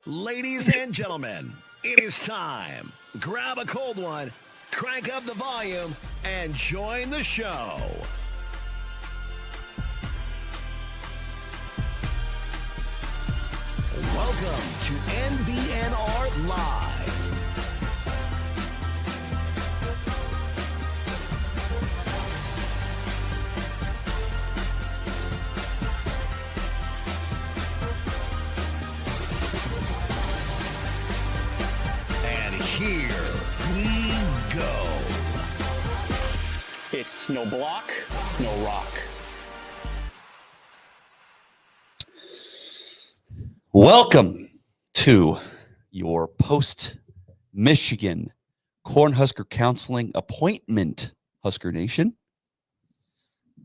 Ladies and gentlemen, it is time. Grab a cold one, crank up the volume, and join the show. Welcome to NBNR Live. Here we go. It's no block, no rock. Welcome to your post-Michigan Cornhusker counseling appointment, Husker Nation.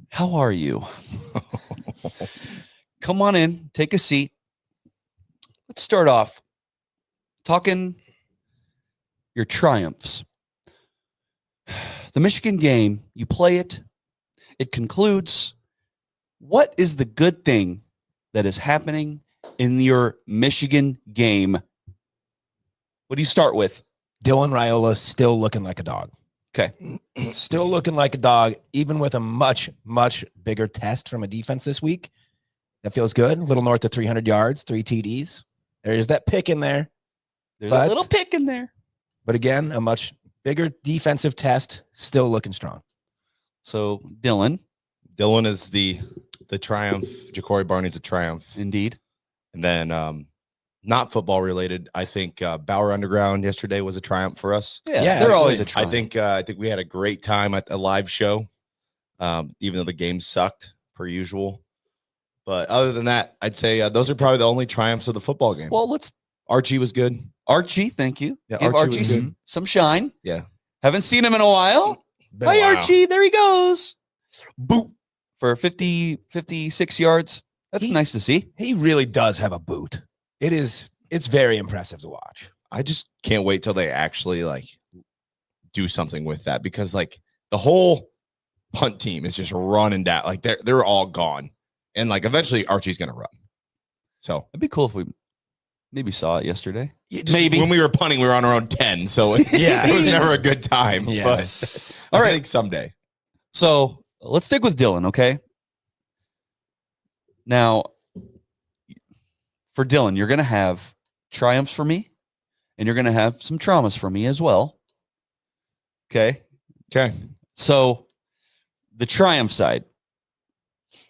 How are you? Come on in, take a seat. Let's start off talking your triumphs. The Michigan game, you play it, it concludes. What is the good thing that is happening in your Michigan game? What do you start with? Dylan Raiola still looking like a dog. Okay. Still looking like a dog, even with a much, much bigger test from a defense this week. That feels good. A little north of 300 yards, 3 TDs. There's that pick in there. There's a little pick in there. But again, a much bigger defensive test, still looking strong. So, Dylan. Dylan is the triumph. Ja'Cory Barney's a triumph. Indeed. And then not football related, I think Bauer Underground yesterday was a triumph for us. Yeah, they're always a triumph. I think we had a great time at the live show, even though the game sucked per usual. But other than that, I'd say those are probably the only triumphs of the football game. Well, Archie was good. Archie, thank you. Yeah, Give Archie some shine. Yeah. Haven't seen him in a while. Been Hi, a while. Archie. There he goes. Boop. For 56 yards. That's nice to see. He really does have a boot. It's very impressive to watch. I just can't wait till they actually do something with that, because the whole punt team is just running down. They're all gone. And eventually Archie's going to run. So It'd be cool if we maybe saw it yesterday. maybe when we were punting, we were on our own 10. So it was never a good time. Yeah. But All right. I think someday. So let's stick with Dylan, okay? Now, for Dylan, you're going to have triumphs for me, and you're going to have some traumas for me as well. Okay? Okay. So the triumph side,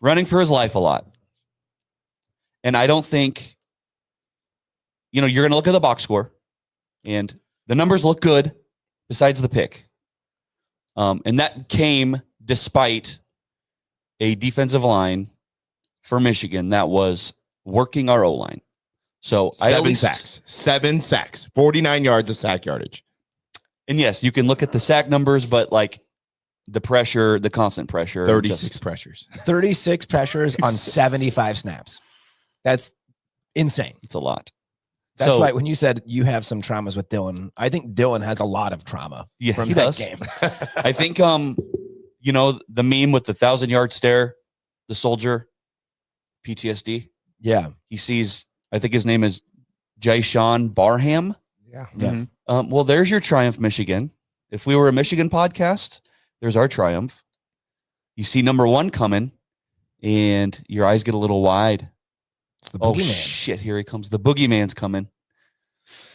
running for his life a lot. And I don't think, you're going to look at the box score, and the numbers look good besides the pick. And that came despite a defensive line for Michigan that was working our O-line. So Seven sacks, 49 yards of sack yardage. And yes, you can look at the sack numbers, but the pressure, the constant pressure. 36 pressures. 36 pressures on 75 snaps. That's insane. It's a lot. That's why when you said you have some traumas with Dylan, I think Dylan has a lot of trauma from he that does. game. I think, the meme with the 1,000-yard stare, the soldier, PTSD. Yeah. He sees, I think his name is Jyshawn Barham. Yeah. Yeah. Well, there's your triumph, Michigan. If we were a Michigan podcast, there's our triumph. You see number 1 coming, and your eyes get a little wide. It's the Oh, boogeyman. shit, here he comes. The boogeyman's coming.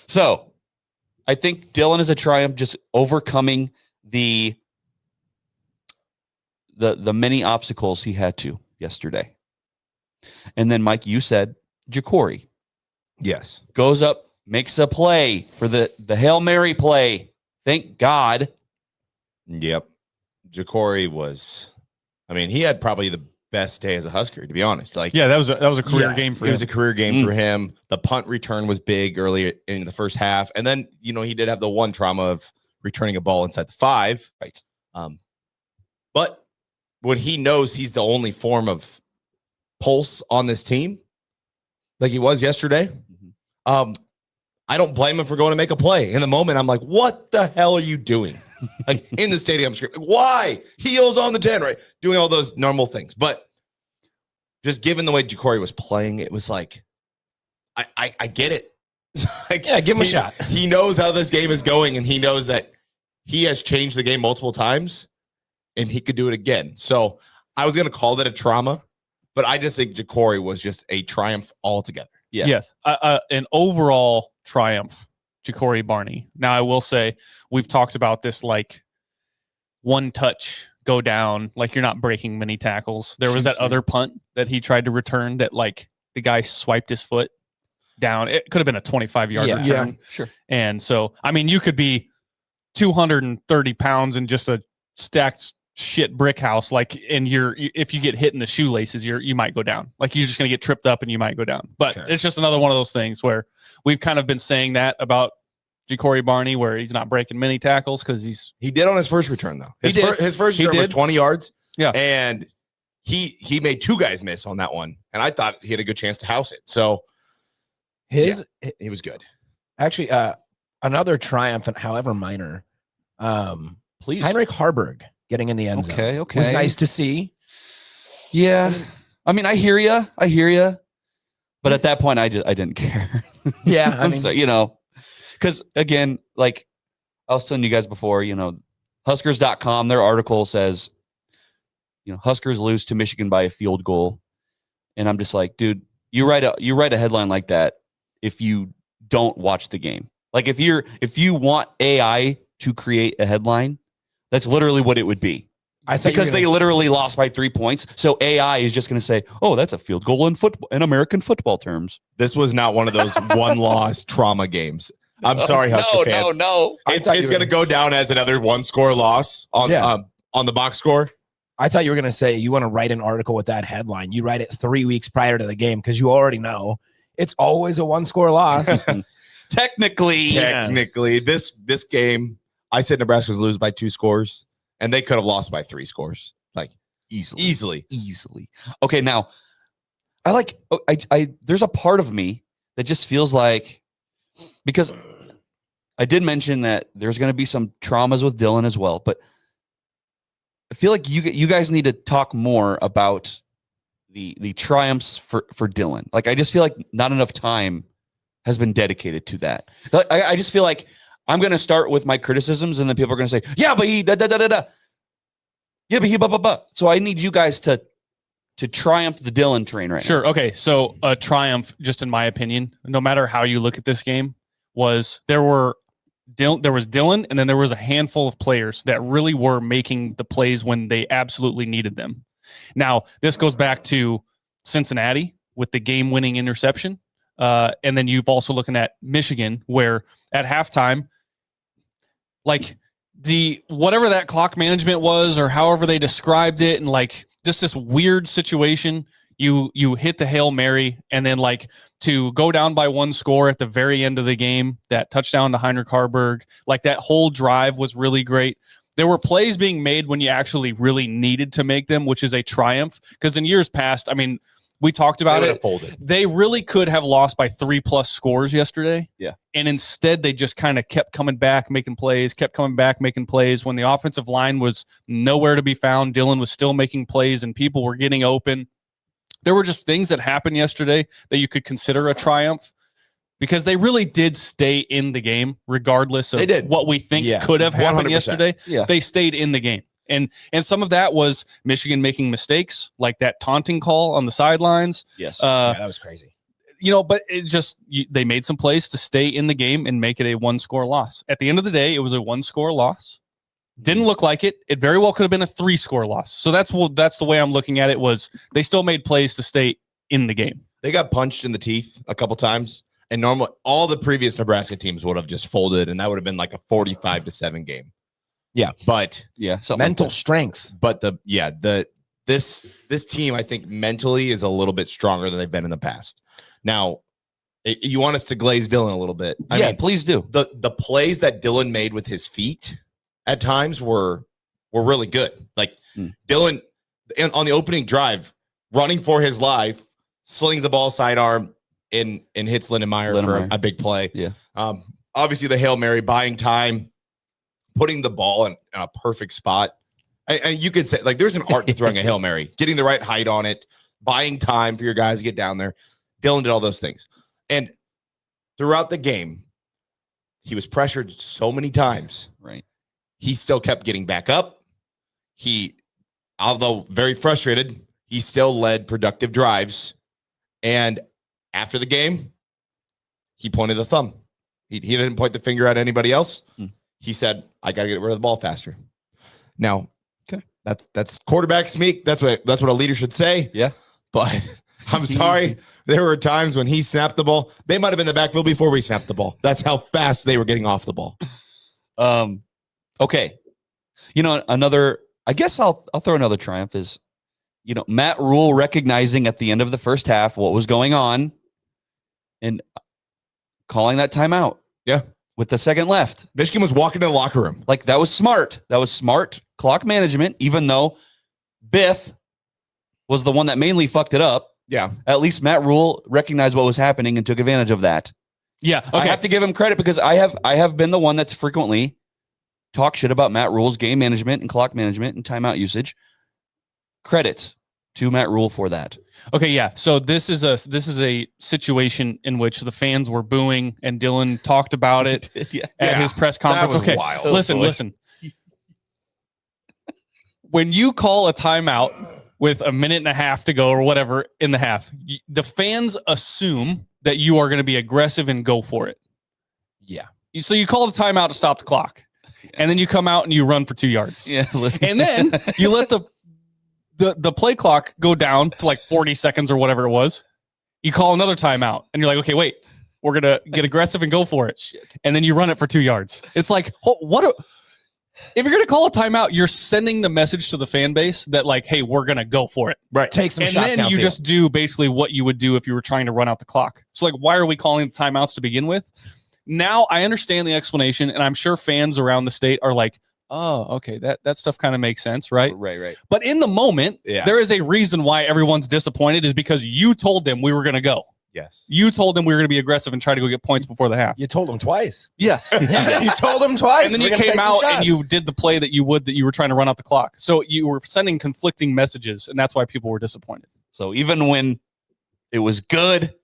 So, I think Dylan is a triumph, just overcoming the many obstacles he had to yesterday. And then, Mike, you said Ja'Cory Yes. goes up, makes a play for the Hail Mary play. Thank God. Yep. Ja'Cory he had probably the best day as a Husker, to be honest. That was a career game for It him. was a career game for him. The punt return was big early in the first half. And then, he did have the one trauma of returning a ball inside the 5. Right. But when he knows he's the only form of pulse on this team, like he was yesterday, I don't blame him for going to make a play. In the moment, I'm like, what the hell are you doing? In the stadium, screaming, why? Heels on the 10, right? Doing all those normal things. But just given the way Ja'Cory was playing, it was like, I get it. Like, Yeah, give him a shot. He knows how this game is going, and he knows that he has changed the game multiple times, and he could do it again. So I was going to call that a trauma, but I just think Ja'Cory was just a triumph altogether. Yeah. Yes. An overall triumph, Ja'Cory Barney. Now, I will say we've talked about this like one touch go down, like you're not breaking many tackles. There was that other punt that he tried to return that like the guy swiped his foot down. It could have been a 25-yard return. Yeah, sure. And so, I mean, you could be 230 pounds in just a stacked shit brick house, like, and if you get hit in the shoelaces, you might go down. Like, you're just going to get tripped up and you might go down. But Sure. It's just another one of those things where we've kind of been saying that about Ja'Cory Barney, where he's not breaking many tackles because He did on his first return, though. His first return was 20 yards. Yeah. And he made two guys miss on that one. And I thought he had a good chance to house it. So he was good. Actually, another triumph, however minor. Please. Heinrich Harburg getting in the end zone. Okay. Was nice to see. Yeah. I mean, I hear you. But at that point, I didn't care. Yeah, I mean, so, because again, like I was telling you guys before, Huskers.com, their article says, Huskers lose to Michigan by a field goal. And I'm just like, dude, you write a headline like that if you don't watch the game. Like if you want AI to create a headline, that's literally what it would be. Because they literally lost by 3 points. So AI is just going to say, "Oh, that's a field goal in American football terms." This was not one of those one-loss trauma games. I'm sorry, Husker fans. No. It's going to go down as another one-score loss on the box score. I thought you were going to say you want to write an article with that headline. You write it 3 weeks prior to the game because you already know it's always a one-score loss. Technically, this game, I said Nebraska was lose by 2 scores, and they could have lost by 3 scores, like easily. Okay, now I there's a part of me that just feels like, because I did mention that there's going to be some traumas with Dylan as well, but I feel like you guys need to talk more about the triumphs for Dylan. Like, I just feel like not enough time has been dedicated to that. I just feel like I'm going to start with my criticisms, and then people are going to say, yeah, but he da-da-da-da-da. Yeah, but he ba-ba-ba. So I need you guys to triumph the Dylan train right now. Sure. Okay. So a triumph, just in my opinion, no matter how you look at this game, was there was Dylan, and then there was a handful of players that really were making the plays when they absolutely needed them. Now, this goes back to Cincinnati with the game-winning interception. And then you've also looking at Michigan, where at halftime, like whatever that clock management was, or however they described it, and like just this weird situation, you hit the Hail Mary, and then like to go down by 1 score at the very end of the game, that touchdown to Heinrich Harburg, like that whole drive was really great. There were plays being made when you actually really needed to make them, which is a triumph. Because in years past, I mean, we talked about it. They really could have lost by 3+ scores yesterday. Yeah. And instead, they just kind of kept coming back, making plays. When the offensive line was nowhere to be found, Dylan was still making plays, and people were getting open. There were just things that happened yesterday that you could consider a triumph, because they really did stay in the game, regardless of what we think could have happened 100%. yesterday. Yeah. They stayed in the game. And some of that was Michigan making mistakes, like that taunting call on the sidelines. Yes. That was crazy. But it just, they made some plays to stay in the game and make it a 1-score loss. At the end of the day, it was a 1-score loss. Didn't look like it. It very well could have been a 3-score loss. So that's the way I'm looking at it. Was they still made plays to stay in the game. They got punched in the teeth a couple times, and normally all the previous Nebraska teams would have just folded, and that would have been like a 45-7 game. Yeah, but mental strength. But this team, I think, mentally is a little bit stronger than they've been in the past. Now, you want us to glaze Dylan a little bit? I mean, please do. The plays that Dylan made with his feet at times were really good. Like Dylan on the opening drive, running for his life, slings the ball sidearm and hits Lindenmeyer for a big play. Yeah. Obviously the Hail Mary, buying time, putting the ball in a perfect spot. And you could say, like, there's an art to throwing a Hail Mary, getting the right height on it, buying time for your guys to get down there. Dylan did all those things. And throughout the game, he was pressured so many times. Right. He still kept getting back up. He, although very frustrated, he still led productive drives. And after the game, he pointed the thumb. He didn't point the finger at anybody else. He said, I got to get rid of the ball faster. Now, okay, that's quarterback speak. That's what a leader should say. Yeah. But I'm sorry. There were times when he snapped the ball. They might have been in the backfield before we snapped the ball. That's how fast they were getting off the ball. Okay. Another, I guess I'll throw another triumph is, Matt Rule recognizing at the end of the first half what was going on and calling that timeout. Yeah. With the second left. Michigan was walking to the locker room. Like, that was smart. That was smart clock management, even though Biff was the one that mainly fucked it up. Yeah. At least Matt Rule recognized what was happening and took advantage of that. Yeah. Okay. I have to give him credit because I have been the one that's frequently talk shit about Matt Rule's game management and clock management and timeout usage. Credit to Matt Rule for that. Okay, yeah. So this is a situation in which the fans were booing and Dylan talked about it at his press conference. That was okay, wild. Listen. When you call a timeout with a minute and a half to go or whatever in the half, the fans assume that you are going to be aggressive and go for it. Yeah. So you call the timeout to stop the clock, and then you come out and you run for 2 yards. Yeah. And then you let the play clock go down to like 40 seconds or whatever it was. You call another timeout and you're like, okay, wait, we're going to get aggressive and go for it. Shit. And then you run it for 2 yards. It's like, if you're going to call a timeout, you're sending the message to the fan base that like, hey, we're going to go for it. Right. Take some And shots then you downfield. just do basically what you would do if you were trying to run out the clock. So like, why are we calling timeouts to begin with? Now I understand the explanation, and I'm sure fans around the state are like, oh, okay, that stuff kind of makes sense, right? Right. But in the moment, there is a reason why everyone's disappointed is because you told them we were going to go. Yes. You told them we were going to be aggressive and try to go get points before the half. You told them twice. Yes. You told them twice. And then you came out and you did the play that you were trying to run out the clock. So you were sending conflicting messages, and that's why people were disappointed. So even when it was good,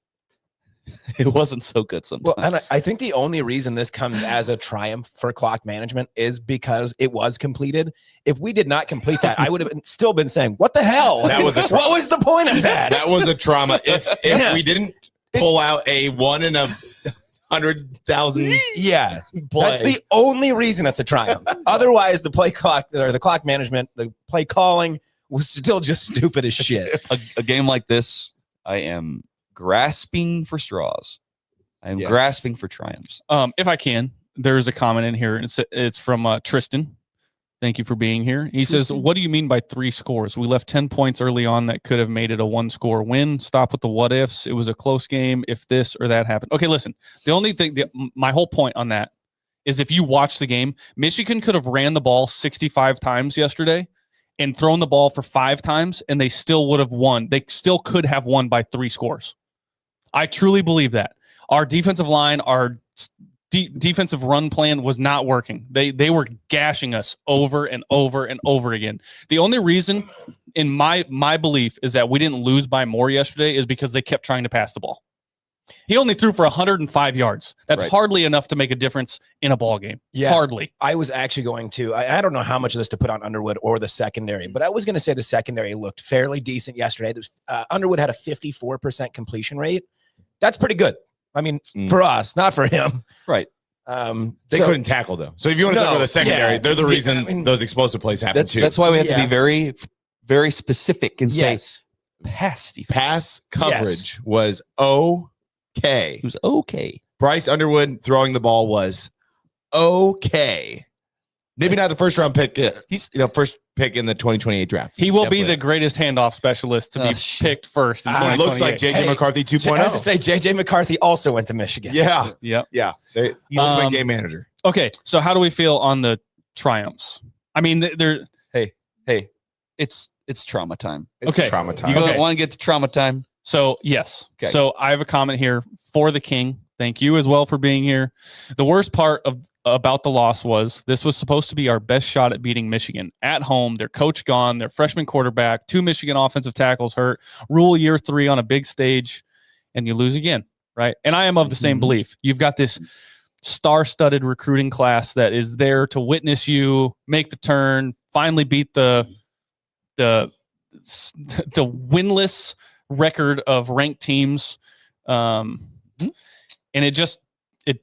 it wasn't so good sometimes. Well, and I think the only reason this comes as a triumph for clock management is because it was completed. If we did not complete that, I would have still been saying, what the hell? That was a what was the point of that? That was a trauma. If we didn't pull out a 1 in 100,000 Yeah. play. That's the only reason it's a triumph. Otherwise, the play clock or the clock management, the play calling was still just stupid as shit. a game like this, I am grasping for straws. I'm Yes. grasping for triumphs. If I can, there's a comment in here, and it's from Tristan. Thank you for being here. He says, what do you mean by 3 scores? We left 10 points early on that could have made it a 1-score win. Stop with the what ifs. It was a close game if this or that happened. Okay, listen. The only thing, my whole point on that is if you watch the game, Michigan could have ran the ball 65 times yesterday and thrown the ball for 5 times, and they still would have won. They still could have won by 3 scores. I truly believe that. Our defensive line, our defensive run plan was not working. They were gashing us over and over and over again. The only reason, in my belief, is that we didn't lose by more yesterday is because they kept trying to pass the ball. He only threw for 105 yards. That's Right. hardly enough to make a difference in a ball game. Yeah. Hardly. I was actually going to, I don't know how much of this to put on Underwood or the secondary, but I was going to say the secondary looked fairly decent yesterday. Underwood had a 54% completion rate. That's pretty good. I mean, for us, not for him. Right. They couldn't tackle, though. So if you want to talk about the secondary, they're the reason those explosive plays happen, too. That's why we have to be very, very specific and say Yes. pass defense. Pass coverage was okay. It was okay. Bryce Underwood throwing the ball was okay. Maybe not the first round pick. He's first pick in the 2028 draft. He will be Definitely. the greatest handoff specialist to be picked first. In He looks like 2028. JJ McCarthy I was to 2.0. say JJ McCarthy also went to Michigan. Yeah, Yep. yeah. He's ultimate game manager. Okay, so how do we feel on the triumphs? I mean, they're Hey, it's trauma time. It's okay. trauma time. You Okay. want to get to trauma time? so yes. Okay. So I have a comment here for the King. Thank you as well for being here. The worst part about the loss was this was supposed to be our best shot at beating Michigan at home. Their coach gone, their freshman quarterback, 2 Michigan offensive tackles hurt. Rule year 3 on a big stage, and you lose again. right? And I am of the same belief. You've got this star-studded recruiting class that is there to witness you make the turn, finally beat the winless record of ranked teams, and it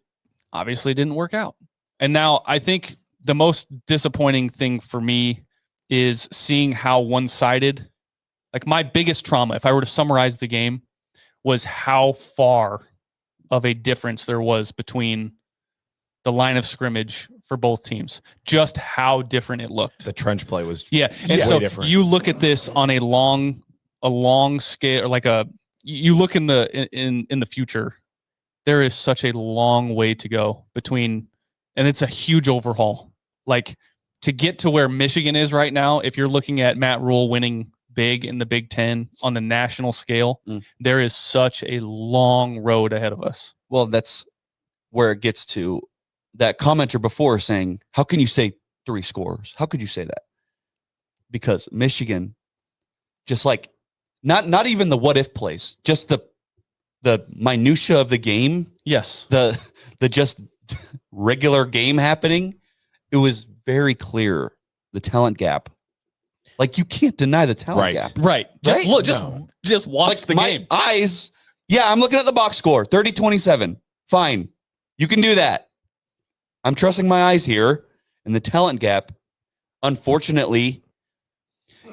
obviously didn't work out. And now I think the most disappointing thing for me is seeing how one-sided. Like, my biggest trauma, if I were to summarize the game, was how far of a difference there was between the line of scrimmage for both teams. Just how different it looked. The trench play was and so different. You look at this on a long scale, or like you look in the future. There is such a long way to go between, and it's a huge overhaul. Like, to get to where Michigan is right now, if you're looking at Matt Rule winning big in the Big Ten on the national scale, there is such a long road ahead of us. Well, that's where it gets to that commenter before saying, how can you say 3 scores? How could you say that? Because Michigan, just like not even the what if plays, just the minutia of the game. Yes. The just regular game happening. It was very clear, the talent gap. Like, you can't deny the talent gap. Right. Just Right? look, No. just watch the My game. eyes. Yeah, I'm looking at the box score, 30-27. Fine. You can do that. I'm trusting my eyes here. And the talent gap, unfortunately,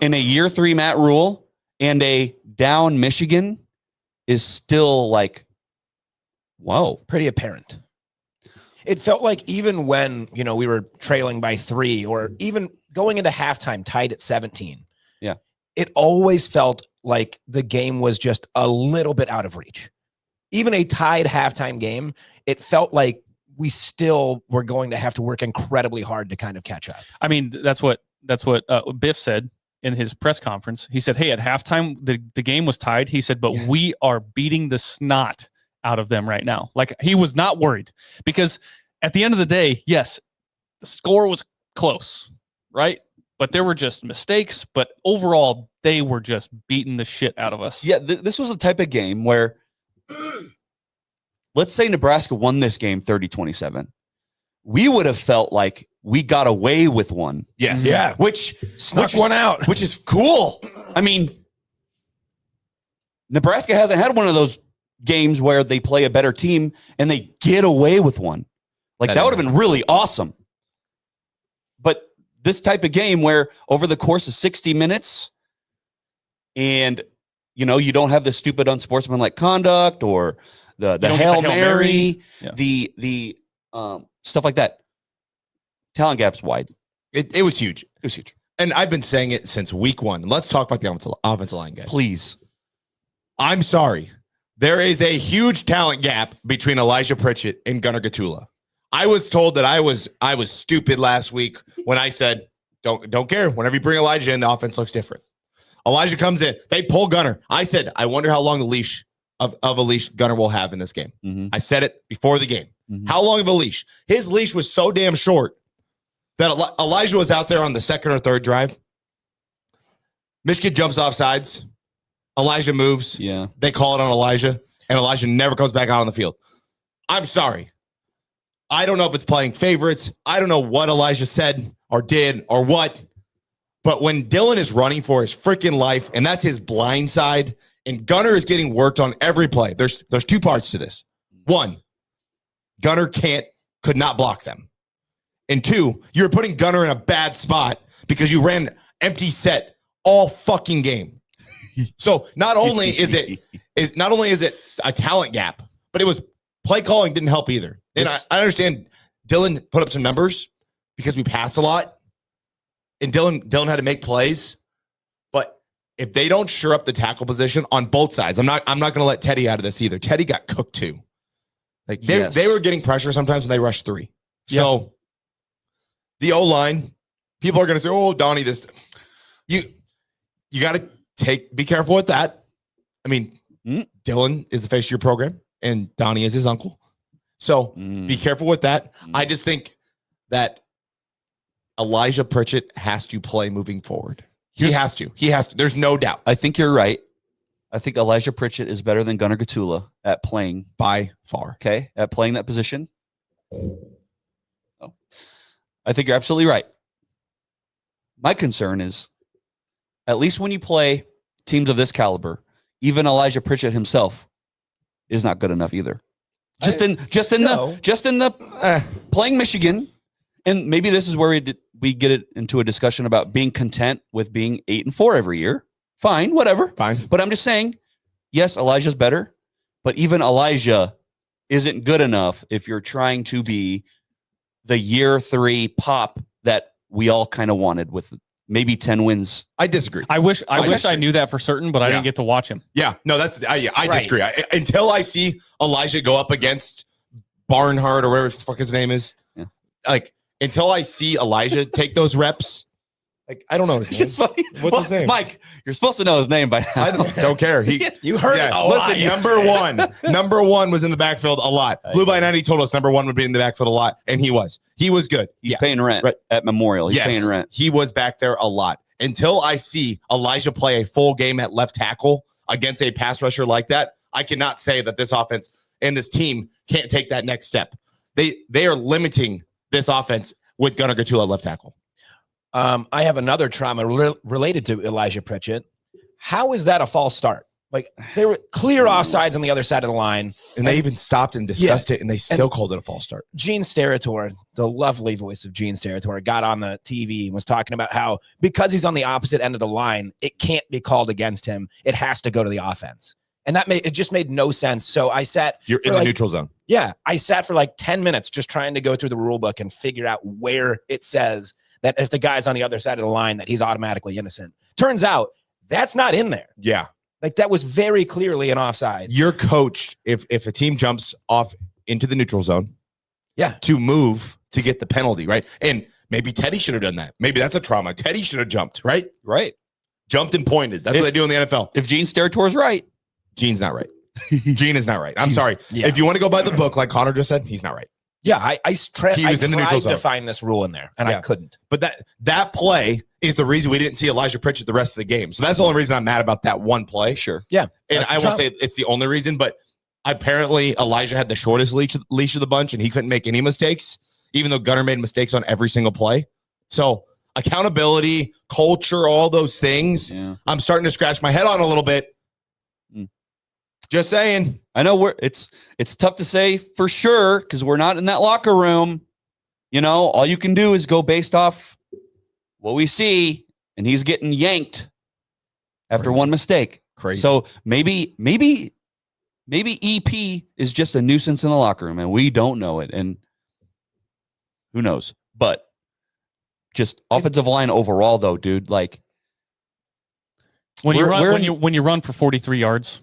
in a year 3 Matt Rule and a down Michigan, is still like, whoa. Pretty apparent. It felt like even when, we were trailing by 3, or even going into halftime tied at 17. Yeah. It always felt like the game was just a little bit out of reach. Even a tied halftime game, it felt like we still were going to have to work incredibly hard to kind of catch up. I mean, that's what Biff said in his press conference. He said, hey, at halftime, the game was tied. He said, but we are beating the snot out of them right now. Like, he was not worried, because at the end of the day, yes, the score was close, right? But there were just mistakes. But overall, they were just beating the shit out of us. Yeah, this was the type of game where, let's say Nebraska won this game 30-27. We would have felt like we got away with one. Yes. Yeah. Which Snuck one out. Which is cool. I mean, Nebraska hasn't had one of those games where they play a better team and they get away with one. Like, that would have been really awesome. But this type of game where over the course of 60 minutes and, you don't have the stupid unsportsmanlike conduct or the Hail Mary, Yeah. the stuff like that. Talent gap's wide. It was huge. It was huge. And I've been saying it since week 1. Let's talk about the offensive line, guys. Please. I'm sorry. There is a huge talent gap between Elijah Pritchett and Gunnar Gatula. I was told that I was stupid last week when I said, don't care. Whenever you bring Elijah in, the offense looks different. Elijah comes in. They pull Gunnar. I said, I wonder how long the leash of a leash Gunnar will have in this game. Mm-hmm. I said it before the game. Mm-hmm. How long of a leash? His leash was so damn short that Elijah was out there on the second or third drive. Michigan jumps off sides. Elijah moves. Yeah. They call it on Elijah, and Elijah never comes back out on the field. I'm sorry. I don't know if it's playing favorites. I don't know what Elijah said or did or what. But when Dylan is running for his freaking life, and that's his blind side, and Gunnar is getting worked on every play, there's 2 parts to this. 1, Gunnar could not block them. And 2, you're putting Gunnar in a bad spot because you ran empty set all fucking game. So not only is it a talent gap, but it was play calling didn't help either. And I understand Dylan put up some numbers because we passed a lot, and Dylan had to make plays. But if they don't shore up the tackle position on both sides, I'm not going to let Teddy out of this either. Teddy got cooked too. Like they were getting pressure sometimes when they rushed 3. So the O-line, people are going to say, "Oh, Donnie, this." You got to be careful with that. I mean, Dylan is the face of your program, and Donnie is his uncle. So be careful with that. I just think that Elijah Pritchett has to play moving forward. He has to. There's no doubt. I think you're right. I think Elijah Pritchett is better than Gunnar Gatula at playing. By far. Okay, at playing that position. Oh. I think you're absolutely right. My concern is, at least when you play teams of this caliber, even Elijah Pritchett himself is not good enough either. Just in the playing Michigan, and maybe this is where we get it into a discussion about being content with being 8-4 every year. Fine, whatever. Fine. But I'm just saying, yes, Elijah's better, but even Elijah isn't good enough if you're trying to be the year 3 pop that we all kind of wanted with maybe 10 wins. I disagree. I wish I knew that for certain, but I didn't get to watch him. Yeah, no, I disagree. Until I see Elijah go up against Barnhart or whatever the fuck his name is, like until I see Elijah take those reps, like I don't know his name. It's funny. What's his name? Mike, you're supposed to know his name by now. I don't care. You heard it. Listen, number one was in the backfield a lot. Blue by 90 told us number one would be in the backfield a lot, and he was good. He's paying rent at Memorial. He's paying rent. He was back there a lot. Until I see Elijah play a full game at left tackle against a pass rusher like that, I cannot say that this offense and this team can't take that next step. They are limiting this offense with Gunnar Gatula at left tackle. I have another trauma related to Elijah Pritchett. How is that a false start? Like there were clear offsides on the other side of the line. And they even stopped and discussed it, and they still called it a false start. Gene Steratore, the lovely voice of Gene Steratore, got on the TV and was talking about how because he's on the opposite end of the line, it can't be called against him. It has to go to the offense. And it just made no sense. So I sat. You're in the neutral zone. Yeah. I sat for like 10 minutes just trying to go through the rule book and figure out where it says that if the guy's on the other side of the line, that he's automatically innocent. Turns out that's not in there. Yeah. Like that was very clearly an offside. You're coached if a team jumps off into the neutral zone, to move to get the penalty, right? And maybe Teddy should have done that. Maybe that's a trauma. Teddy should have jumped, right? Right. Jumped and pointed. That's what they do in the NFL. If Gene Steratore's right. Gene's not right. Gene is not right. I'm sorry. Yeah. If you want to go by the book, like Connor just said, he's not right. Yeah, I tried to find this rule in there, and I couldn't. But that play is the reason we didn't see Elijah Pritchett the rest of the game. So that's the only reason I'm mad about that one play. Sure. Yeah. And I won't say it's the only reason, but apparently Elijah had the shortest leash of the bunch, and he couldn't make any mistakes, even though Gunnar made mistakes on every single play. So accountability, culture, all those things, I'm starting to scratch my head on a little bit. Just saying. I know it's tough to say for sure because we're not in that locker room. You know, all you can do is go based off what we see, and he's getting yanked after one mistake. Crazy. So maybe EP is just a nuisance in the locker room, and we don't know it. And who knows? But just offensive line overall, though, dude. Like when you run for 43 yards.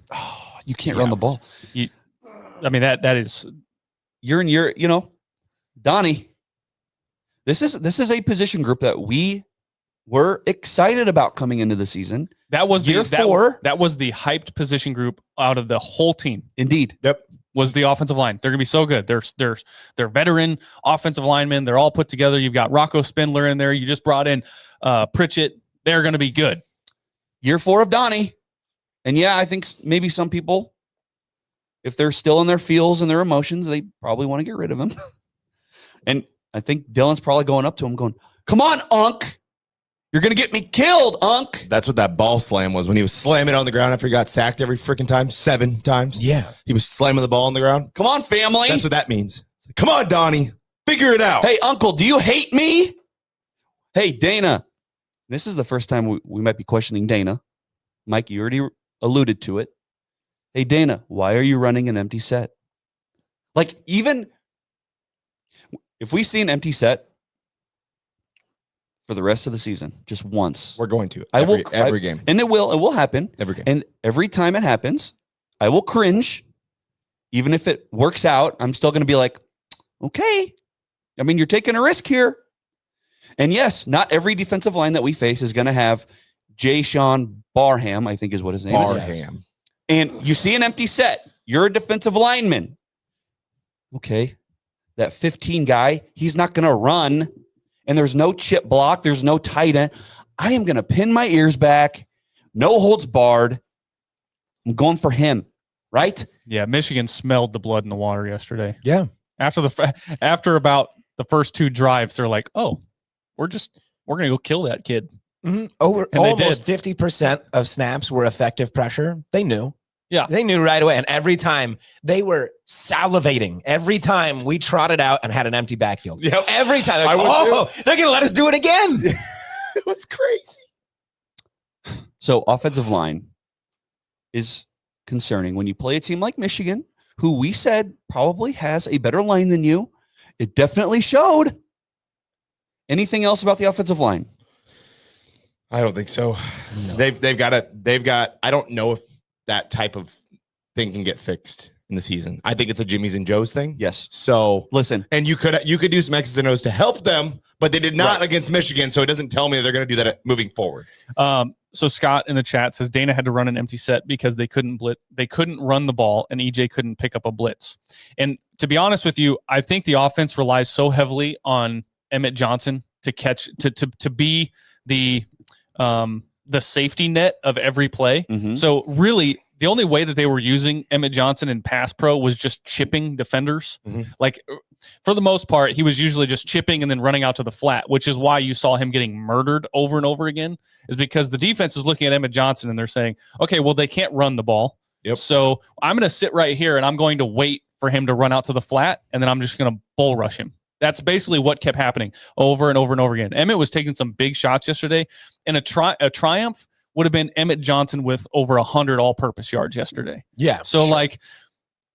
You can't run the ball. That is year in year, Donnie, this is a position group that we were excited about coming into the season. That was year 4. That was the hyped position group out of the whole team. Indeed. Yep. Was the offensive line. They're going to be so good. They're veteran offensive linemen. They're all put together. You've got Rocco Spindler in there. You just brought in Pritchett. They're going to be good. Year 4 of Donnie. And I think maybe some people, if they're still in their feels and their emotions, they probably want to get rid of him. And I think Dylan's probably going up to him going, come on, Unc. You're going to get me killed, Unc. That's what that ball slam was when he was slamming on the ground after he got sacked every freaking time, 7 times. Yeah. He was slamming the ball on the ground. Come on, family. That's what that means. Like, come on, Donnie. Figure it out. Hey, Uncle, do you hate me? Hey, Dana. This is the first time we might be questioning Dana. Mike, you already alluded to it. Hey, Dana, why are you running an empty set? Like, even if we see an empty set for the rest of the season, just once. We're going to. Every game. And it will happen. Every game. And every time it happens, I will cringe. Even if it works out, I'm still going to be like, okay. I mean, you're taking a risk here. And yes, not every defensive line that we face is going to have Jay-Sean Barham, I think is what his name is. Barham. And you see an empty set. You're a defensive lineman. Okay. That 15 guy, he's not going to run. And there's no chip block. There's no tight end. I am going to pin my ears back. No holds barred. I'm going for him, right? Yeah, Michigan smelled the blood in the water yesterday. Yeah. After about the first 2 drives, they're like, "Oh, we're gonna go kill that kid." Over And they almost did. 50% of snaps were effective pressure. They knew. Yeah. They knew right away. And every time they were salivating, every time we trotted out and had an empty backfield. Yep. Every time. They're I like, would oh, they're going to let us do it again. It was crazy. So offensive line is concerning when you play a team like Michigan, who we said probably has a better line than you. It definitely showed. Anything else about the offensive line? I don't think so. No. They've got I don't know if that type of thing can get fixed in the season. I think it's a Jimmy's and Joe's thing. Yes. So listen, and you could do some X's and O's to help them, but they did not against Michigan. So it doesn't tell me they're going to do that moving forward. So Scott in the chat says Dana had to run an empty set because they couldn't run the ball, and EJ couldn't pick up a blitz. And to be honest with you, I think the offense relies so heavily on Emmett Johnson to catch to be the safety net of every play. Mm-hmm. So really, the only way that they were using Emmett Johnson in pass pro was just chipping defenders. Mm-hmm. Like, for the most part, he was usually just chipping and then running out to the flat, which is why you saw him getting murdered over and over again, is because the defense is looking at Emmett Johnson and they're saying, okay, well, they can't run the ball. Yep. So I'm going to sit right here and I'm going to wait for him to run out to the flat, and then I'm just going to bull rush him. That's basically what kept happening over and over and over again. Emmett was taking some big shots yesterday, and a triumph would have been Emmett Johnson with over 100 all-purpose yards yesterday. Yeah. So, like,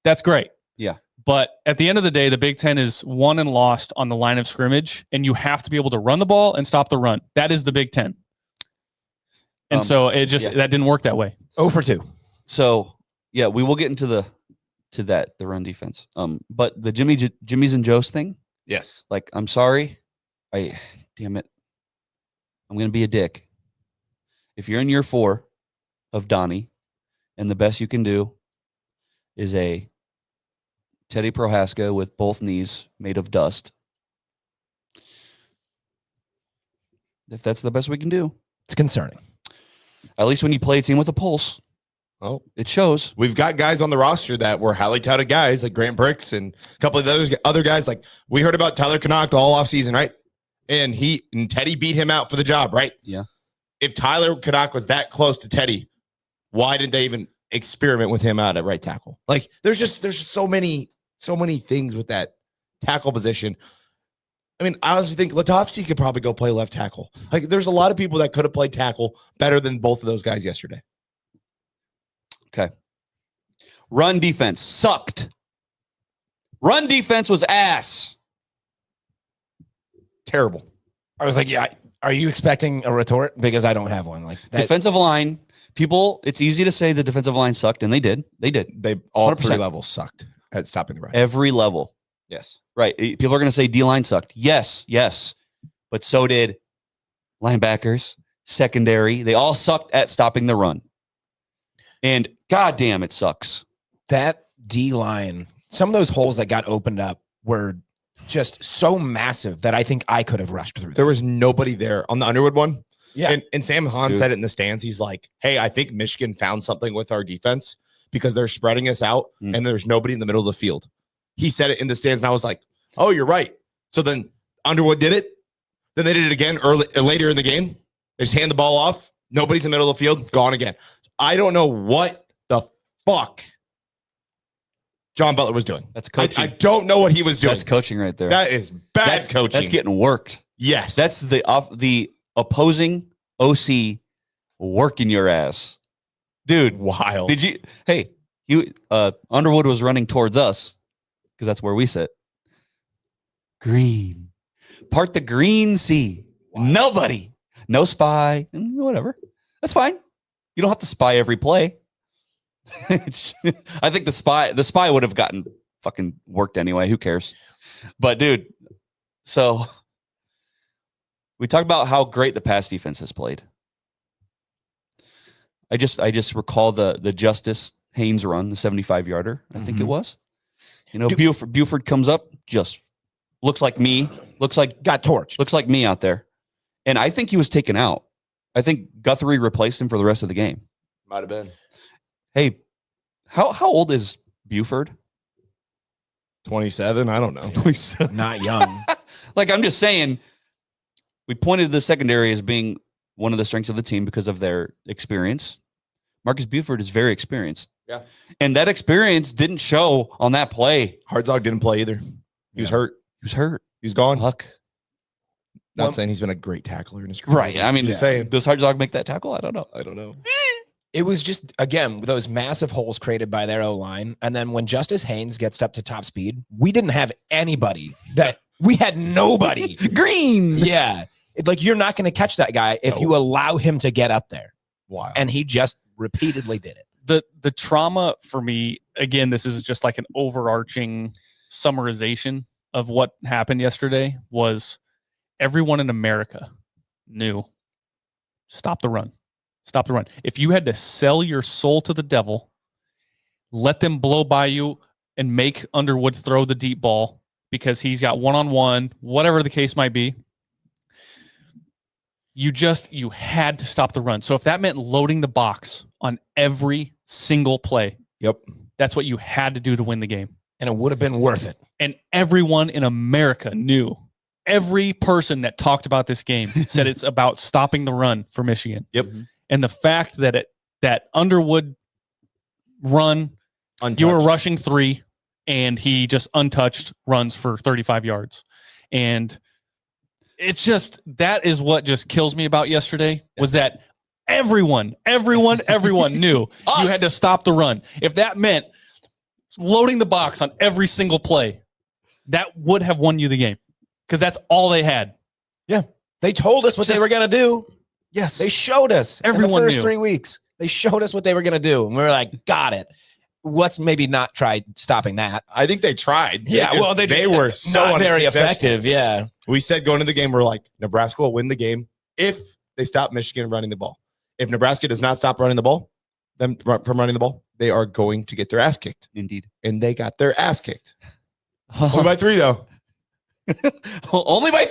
that's great. Yeah. But at the end of the day, the Big Ten is won and lost on the line of scrimmage, and you have to be able to run the ball and stop the run. That is the Big Ten. And so it just that didn't work that way. 0 for 2. So yeah, we will get into the run defense. But the Jimmy's and Joe's thing. Yes. Like, I'm sorry. Damn it. I'm going to be a dick. If you're in year 4 of Donnie and the best you can do is a Teddy Prohaska with both knees made of dust, if that's the best we can do, It's concerning. at least when you play a team with a pulse, Oh, it shows. we've got guys on the roster that were highly touted guys like Grant Bricks and a couple of those other guys. Like, we heard about Tyler Connacht all offseason, right? And Teddy beat him out for the job, right? Yeah. If Tyler Connacht was that close to Teddy, why didn't they even experiment with him out at right tackle? Like, there's just so many things with that tackle position. I mean, I honestly think Latovsky could probably go play left tackle. Like, there's a lot of people that could have played tackle better than both of those guys yesterday. Okay. Run defense sucked. Run defense was ass. Terrible. I was like, yeah, are you expecting a retort? Because I don't have one. Like that. Defensive line, people, it's easy to say the defensive line sucked, and they did. They did. They all 100%. three levels sucked at stopping the run. Every level. Yes. Right. People are going to say D-line sucked. Yes. But so did linebackers, secondary. They all sucked at stopping the run. And goddamn, it sucks. That D line, some of those holes that got opened up were just so massive that I think I could have rushed through them. There was nobody there on the Underwood one. Yeah. And Sam Hahn said it in the stands. He's like, hey, I think Michigan found something with our defense because they're spreading us out and there's nobody in the middle of the field. He said it in the stands, and I was like, oh, you're right. So then Underwood did it. Then they did it again later in the game. They just hand the ball off. Nobody's in the middle of the field. Gone again. I don't know what the fuck John Butler was doing. That's coaching. I don't know what he was doing. That's coaching right there. That is bad coaching. That's getting worked. Yes. That's the opposing OC working your ass. Dude, wild. Did you? Hey, Underwood was running towards us because that's where we sit. Green. Part the green sea. Wow. Nobody. No spy. Whatever. That's fine. You don't have to spy every play. I think the spy would have gotten fucking worked anyway. Who cares? But dude, so we talked about how great the pass defense has played. I just recall the Justice Haynes run, the 75-yarder, I think it was. You know, Buford comes up, just looks like me, got torched. Looks like me out there. And I think he was taken out. I think Guthrie replaced him for the rest of the game. Might have been. Hey, how old is Buford? 27. I don't know. Not young. Like, I'm just saying, we pointed to the secondary as being one of the strengths of the team because of their experience. Marcus Buford is very experienced. Yeah. And that experience didn't show on that play. Hartzog didn't play either. He was hurt. He was hurt. He was gone. Fuck. Not saying he's been a great tackler in his career. Right. I mean, just saying. Does Hartzog make that tackle? I don't know. It was just, again, those massive holes created by their O-line. And then when Justice Haynes gets up to top speed, we didn't have anybody we had nobody. Green. Yeah. Like, you're not going to catch that guy if you allow him to get up there. Wow. And he just repeatedly did it. The trauma for me, again, this is just like an overarching summarization of what happened yesterday, was everyone in America knew, stop the run. Stop the run. If you had to sell your soul to the devil, let them blow by you and make Underwood throw the deep ball because he's got one-on-one, whatever the case might be, you had to stop the run. So if that meant loading the box on every single play, that's what you had to do to win the game. And it would have been worth it. And everyone in America knew. Every person that talked about this game said it's about stopping the run for Michigan. Yep. And the fact that that Underwood run, Untouched. you were rushing 3 and he just untouched runs for 35 yards. And it's just, that is what just kills me about yesterday, was that everyone knew you had to stop the run. If that meant loading the box on every single play, that would have won you the game, because that's all they had. Yeah. They told us what they were going to do. Yes. They showed us Everyone in the first knew. 3 weeks. They showed us what they were going to do. And we were like, got it. Let's maybe not try stopping that. I think they tried. Yeah, they were so not very unsuccessful. effective. Yeah. We said going into the game, we're like, Nebraska will win the game if they stop Michigan running the ball. If Nebraska does not stop running the ball, them from running the ball, they are going to get their ass kicked. Indeed. And they got their ass kicked. Only by 3, though. Only by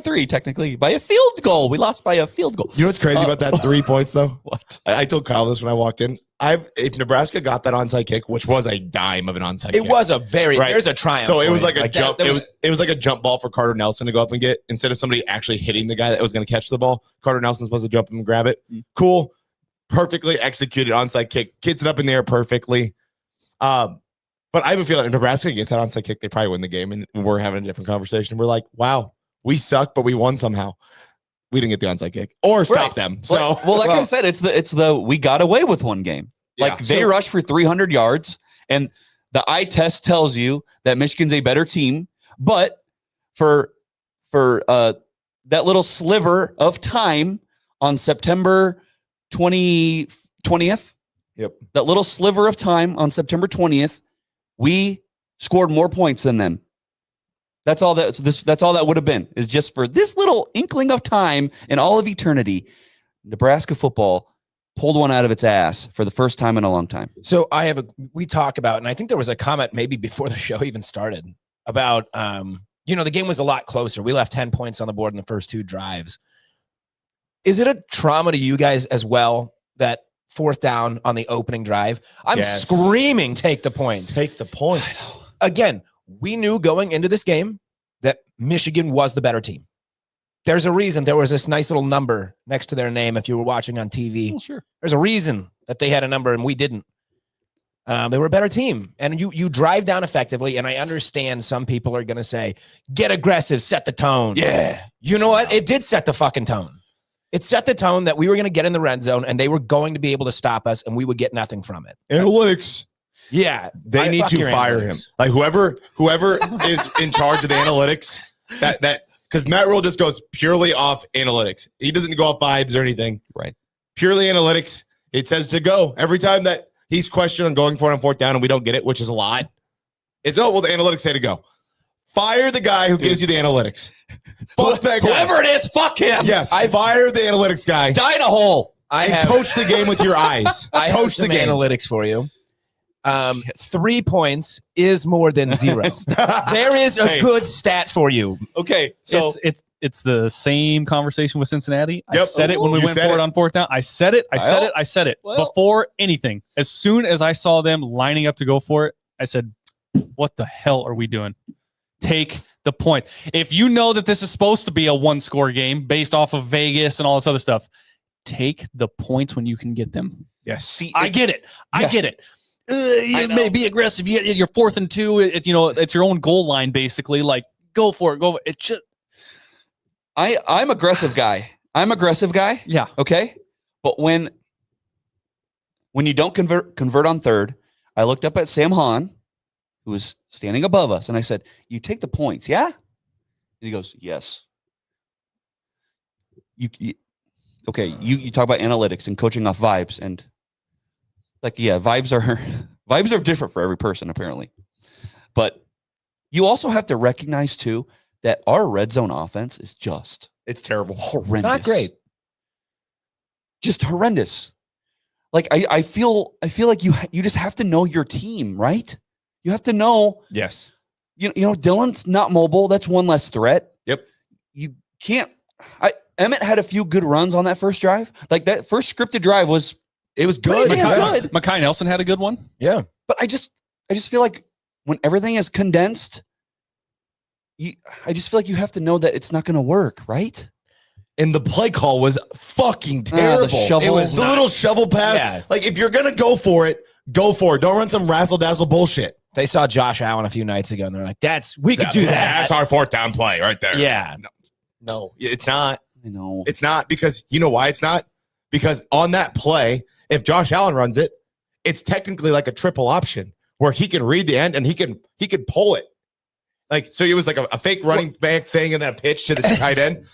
three, technically. By a field goal. We lost by a field goal. You know what's crazy about that 3 points, though? What? I told Kyle this when I walked in. If Nebraska got that onside kick, which was a dime of an onside kick. It was a very, Right. there's a triumph. So it for was like a that. jump. There was- It was like a jump ball for Carter Nelson to go up and get, instead of somebody actually hitting the guy that was going to catch the ball. Carter Nelson's supposed to jump and grab it. Cool. Perfectly executed onside kick. Kicks it up in the air perfectly. But I have a feeling if Nebraska gets that onside kick, they probably win the game. And we're having a different conversation. We're like, wow, we suck, but we won somehow. We didn't get the onside kick or stop Right. them. So Well, like I said, it's the we got away with one game. Like, Yeah. they rushed for 300 yards, and the eye test tells you that Michigan's a better team. But for that little sliver of time on September 20th, that little sliver of time on September 20th, we scored more points than them. That's all that would have been, is just for this little inkling of time in all of eternity. Nebraska football pulled one out of its ass for the first time in a long time. So we talk about, and I think there was a comment maybe before the show even started about, the game was a lot closer. We left 10 points on the board in the first 2 drives. Is it a trauma to you guys as well, that 4th down on the opening drive? I'm screaming, take the points. take the points. Again, we knew going into this game that Michigan was the better team. There's a reason there was this nice little number next to their name. If you were watching on TV, Well, sure. there's a reason that they had a number and we didn't. They were a better team, and you drive down effectively. And I understand some people are going to say, get aggressive, set the tone. Yeah. You know what? It did set the fucking tone. It set the tone that we were going to get in the red zone and they were going to be able to stop us and we would get nothing from it. Analytics. Yeah. They need fuck to your fire him. analytics. Like whoever is in charge of the analytics, that because Matt Rule just goes purely off analytics. He doesn't go off vibes or anything. Right. Purely analytics. It says to go every time that he's questioned on going for it on 4th down and we don't get it, which is a lot. It's the analytics say to go. Fire the guy who gives you the analytics. Fuck that guy. Whoever it is, fuck him. Yes, I fire the analytics guy. Die in a hole. And coach the game with your eyes. I have Coach the some game. analytics for you. 3 points is more than 0. There is a good stat for you. Okay, so it's the same conversation with Cincinnati. I Yep. said it when we You went said for it it. on fourth down. I said it. I said it Well. before anything. As soon as I saw them lining up to go for it, I said, "What the hell are we doing? Take the point. If you know that this is supposed to be a one-score game based off of Vegas and all this other stuff, take the points when you can get them." Yes. See, I get it. I Yeah. get it. You may be aggressive. You're 4th and 2. It's your own goal line, basically. Like, go for it. Go. For it. It's just, I'm aggressive guy. yeah. Okay. But when you don't convert on third, I looked up at Sam Hahn, who was standing above us, and I said, "You take the points, yeah?" And he goes, "Yes." You talk about analytics and coaching off vibes, and vibes are different for every person apparently. But you also have to recognize too that our red zone offense is just It's terrible. horrendous. Not great. Just horrendous. Like I feel like you just have to know your team, right? You have to know. Yes. You know, Dylan's not mobile. That's one less threat. Yep. You can't. Emmett had a few good runs on that first drive. Like that first scripted drive was It was pretty good. damn good. Makai Nelson had a good one. Yeah. But I just feel like when everything is condensed, I just feel like you have to know that it's not going to work, right? And the play call was fucking terrible. shovel. It was the little shovel pass. Yeah. Like, if you're gonna go for it, go for it. Don't run some razzle dazzle bullshit. They saw Josh Allen a few nights ago, and they're like, we could do that. That's our 4th down play right there. Yeah. No, it's not. I know. It's not, because you know why it's not? Because on that play, if Josh Allen runs it, it's technically like a triple option where he can read the end and he can pull it. Like, so it was like a fake running back thing and then a pitch to the tight end.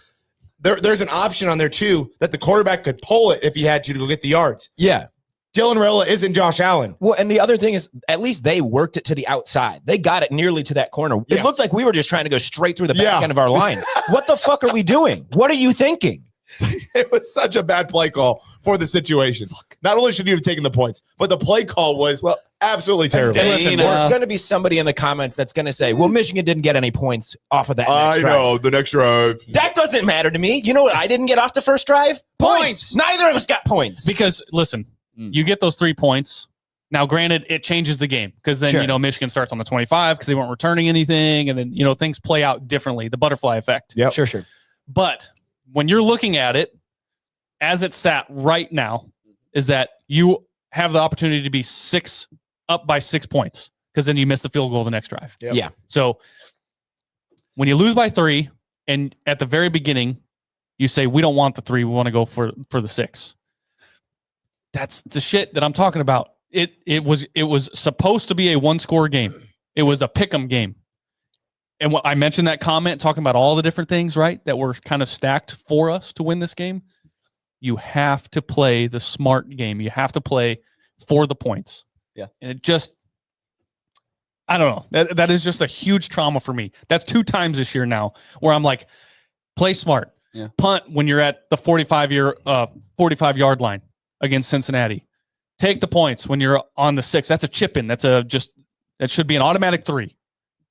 There's an option on there too that the quarterback could pull it if he had to go get the yards. Yeah. Dylan Rella isn't Josh Allen. Well, and the other thing is, at least they worked it to the outside. They got it nearly to that corner. Yeah. It looked like we were just trying to go straight through the back Yeah. end of our line. What the fuck are we doing? What are you thinking? It was such a bad play call for the situation. Not only should you have taken the points, but the play call was absolutely terrible. And listen, Dana. there's going to be somebody in the comments that's going to say, well, Michigan didn't get any points off of that next drive. the next drive. That doesn't matter to me. You know what I didn't get off the first drive? Points. Neither of us got points. Because listen, you get those 3 points. Now, granted, it changes the game because then, Sure. Michigan starts on the 25 because they weren't returning anything. And then, things play out differently, the butterfly effect. Yep. Sure. But when you're looking at it, as it sat right now, is that you have the opportunity to be up by 6 points because then you miss the field goal the next drive. Yep. Yeah. So when you lose by 3 and at the very beginning, you say, we don't want the 3, we want to go for the 6. That's the shit that I'm talking about. It was supposed to be a one-score game. It was a pick'em game. And what I mentioned that comment talking about all the different things, right, that were kind of stacked for us to win this game. You have to play the smart game. You have to play for the points. Yeah. And it just, I don't know. That is just a huge trauma for me. That's 2 times this year now where I'm like, play smart. Yeah. Punt when you're at the 45-yard line against Cincinnati. Take the points when you're on the 6. That's a chip in. That should be an automatic 3.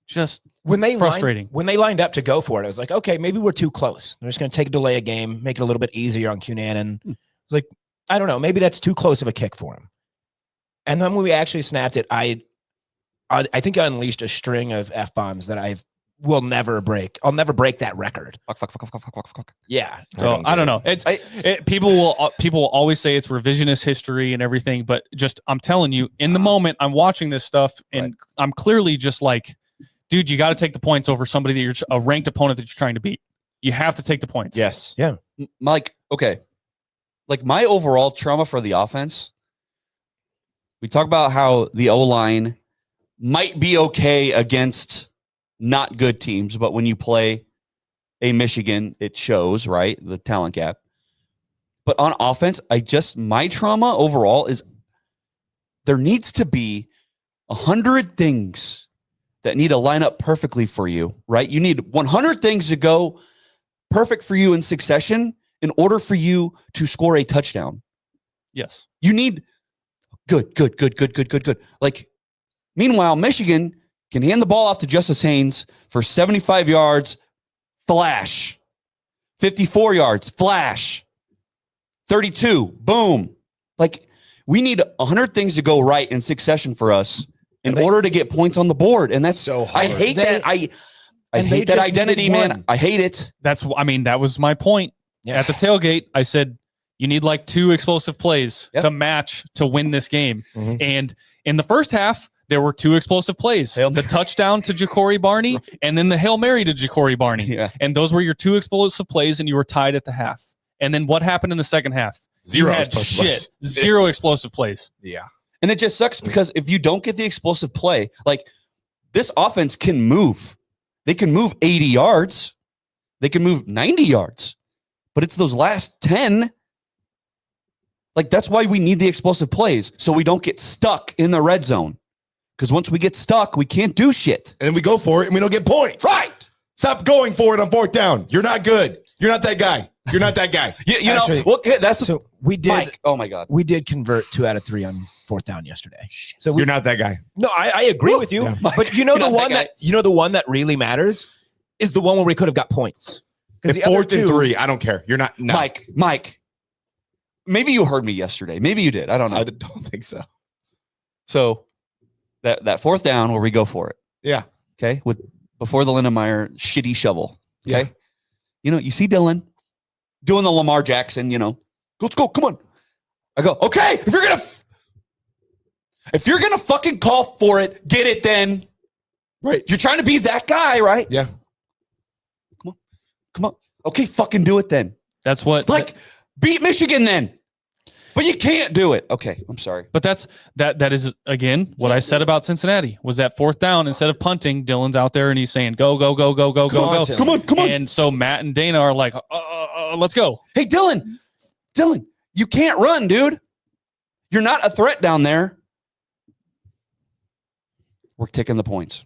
Just frustrating. When they lined up to go for it, I was like, okay, maybe we're too close. They're just going to take a delay a game, make it a little bit easier on Cunanan. It's like, I don't know, maybe that's too close of a kick for him. And then when we actually snapped it, I think I unleashed a string of F-bombs that will never break. I'll never break that record. Fuck. Yeah. So I don't know. People will always say it's revisionist history and everything, but just I'm telling you, in the moment, I'm watching this stuff and I'm clearly just like, dude, you got to take the points over somebody that you're a ranked opponent that you're trying to beat. You have to take the points. Yes. Yeah. Like, okay. Like my overall trauma for the offense, we talk about how the O-line might be okay against not good teams, but when you play a Michigan, it shows, right? The talent gap. But on offense, my trauma overall is there needs to be 100 things that need to line up perfectly for you, right? You need 100 things to go perfect for you in succession in order for you to score a touchdown. Yes. You need good. Like, meanwhile, Michigan can hand the ball off to Justice Haynes for 75 yards, flash. 54 yards, flash. 32, boom. Like, we need 100 things to go right in succession for us in order to get points on the board. And that's so hard. I hate that. I hate that identity, man. I hate it. That was my point. Yeah. At the tailgate, I said, you need like 2 explosive plays Yep. to match to win this game. Mhm. And in the first half, there were 2 explosive plays. Hail The touchdown to Ja'Cory Barney and then the Hail Mary to Ja'Cory Barney. Yeah. And those were your 2 explosive plays, and you were tied at the half. And then what happened in the second half? Zero You had explosive shit. plays. 0 explosive plays. Yeah. And it just sucks because if you don't get the explosive play, like, this offense can move. They can move 80 yards. They can move 90 yards. But it's those last 10. Like, that's why we need the explosive plays, so we don't get stuck in the red zone. Because once we get stuck, we can't do shit. And then we go for it and we don't get points. Right. Stop going for it on 4th down. You're not good. You're not that guy. You're not that guy. You Actually, know, well, that's So we did. Mike. Oh my God. We did convert 2 out of 3 on 4th down yesterday. So You're not that guy. no, I agree with you. Yeah. But you know You're the not one that that the one that really matters is the one where we could have got points. If the other 4th and 2 3, I don't care. You're not. No. Mike. Maybe you heard me yesterday. Maybe you did. I don't know. I don't think so. So that 4th down where we go for it. Yeah. Okay. Before the Lindenmeyer shitty shovel. Okay. Yeah. You know, you see Dylan doing the Lamar Jackson, you know, let's go. Come on. I go, okay, if you're gonna fucking call for it, get it then. Right. You're trying to be that guy, right? Yeah. Come on. Okay, fucking do it then. That's what Beat Michigan then. But you can't do it. Okay, I'm sorry. But that is again what I said about Cincinnati was that 4th down, instead of punting, Dylan's out there and he's saying go go go go go go go. Come on. And so Matt and Dana are like, let's go. Hey, Dylan, you can't run, dude. You're not a threat down there. We're taking the points.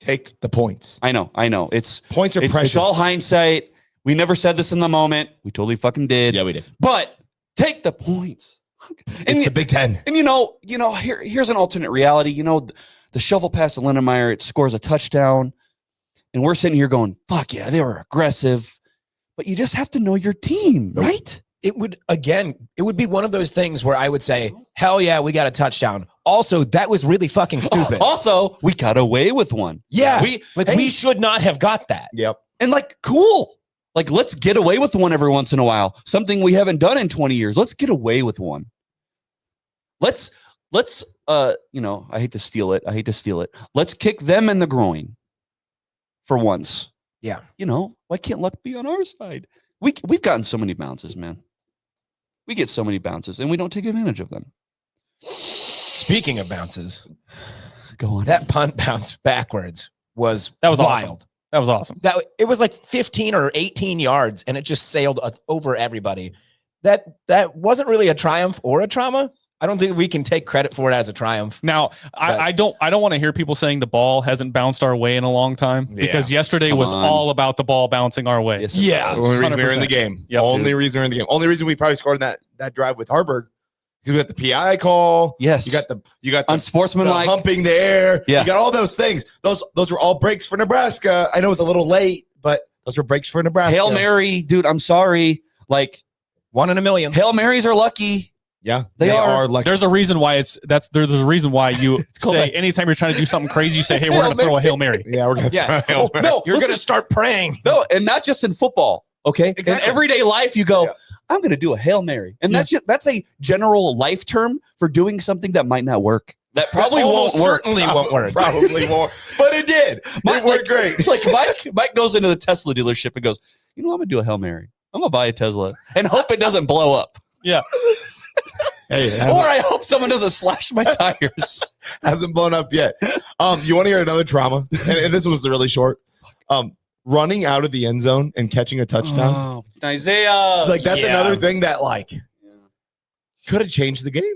Take the points. I know. It's Points are precious. It's all hindsight. We never said this in the moment. We totally fucking did. Yeah, we did. But take the points. It's the Big Ten. And here's an alternate reality. You know, the shovel pass to Lindenmeyer, it scores a touchdown. And we're sitting here going, fuck yeah, they were aggressive. But you just have to know your team, right? it would be one of those things where I would say, hell yeah, we got a touchdown. Also, that was really fucking stupid. Also, we got away with one. Yeah. We we should not have got that. Yep. And like, cool. Like, let's get away with one every once in a while. Something we haven't done in 20 years. Let's get away with one. Let's I hate to steal it. Let's kick them in the groin for once. Yeah. You know, why can't luck be on our side? We've gotten so many bounces, man. We get so many bounces and we don't take advantage of them. Speaking of bounces, Go on. that punt bounce backwards was That was wild. awesome. That was awesome. It was like 15 or 18 yards and it just sailed over everybody. That wasn't really a triumph or a trauma. I don't think we can take credit for it as a triumph. Now, I don't want to hear people saying the ball hasn't bounced our way in a long time because yesterday was all about the ball bouncing our way. Yes, Yeah. The only reason we were in the 100%. game. Yep. Only reason we're in the game. Only reason we probably scored that drive with Harburg because we got the PI call. Yes. You got the the unsportsmanlike. humping the air. Yeah. You got all those things. Those were all breaks for Nebraska. I know it was a little late, but those were breaks for Nebraska. Hail Mary, dude. I'm sorry. Like, 1 in a million. Hail Marys are lucky. Yeah, They are. lucky. There's a reason why there's a reason why you called say like- anytime you're trying to do something crazy, you say, hey, we're going to throw a Hail Mary. Yeah, we're gonna. Yeah. Hail Mary. No, You're listen, going to start praying. no, and not just in football. Okay, Exactly. in everyday life, you go, Yeah. I'm going to do a Hail Mary, and that's a general life term for doing something that might not work. That probably Almost won't work. certainly won't work. Probably more, but it did. It worked great. Like Mike goes into the Tesla dealership and goes, I'm going to do a Hail Mary. I'm going to buy a Tesla and hope it doesn't blow up. Yeah. Hey, it Or I hope someone doesn't slash my tires. hasn't blown up yet. You want to hear another trauma? And this was really short. Running out of the end zone and catching a touchdown. Oh, Isaiah. Like that's yeah. another thing that could have changed the game.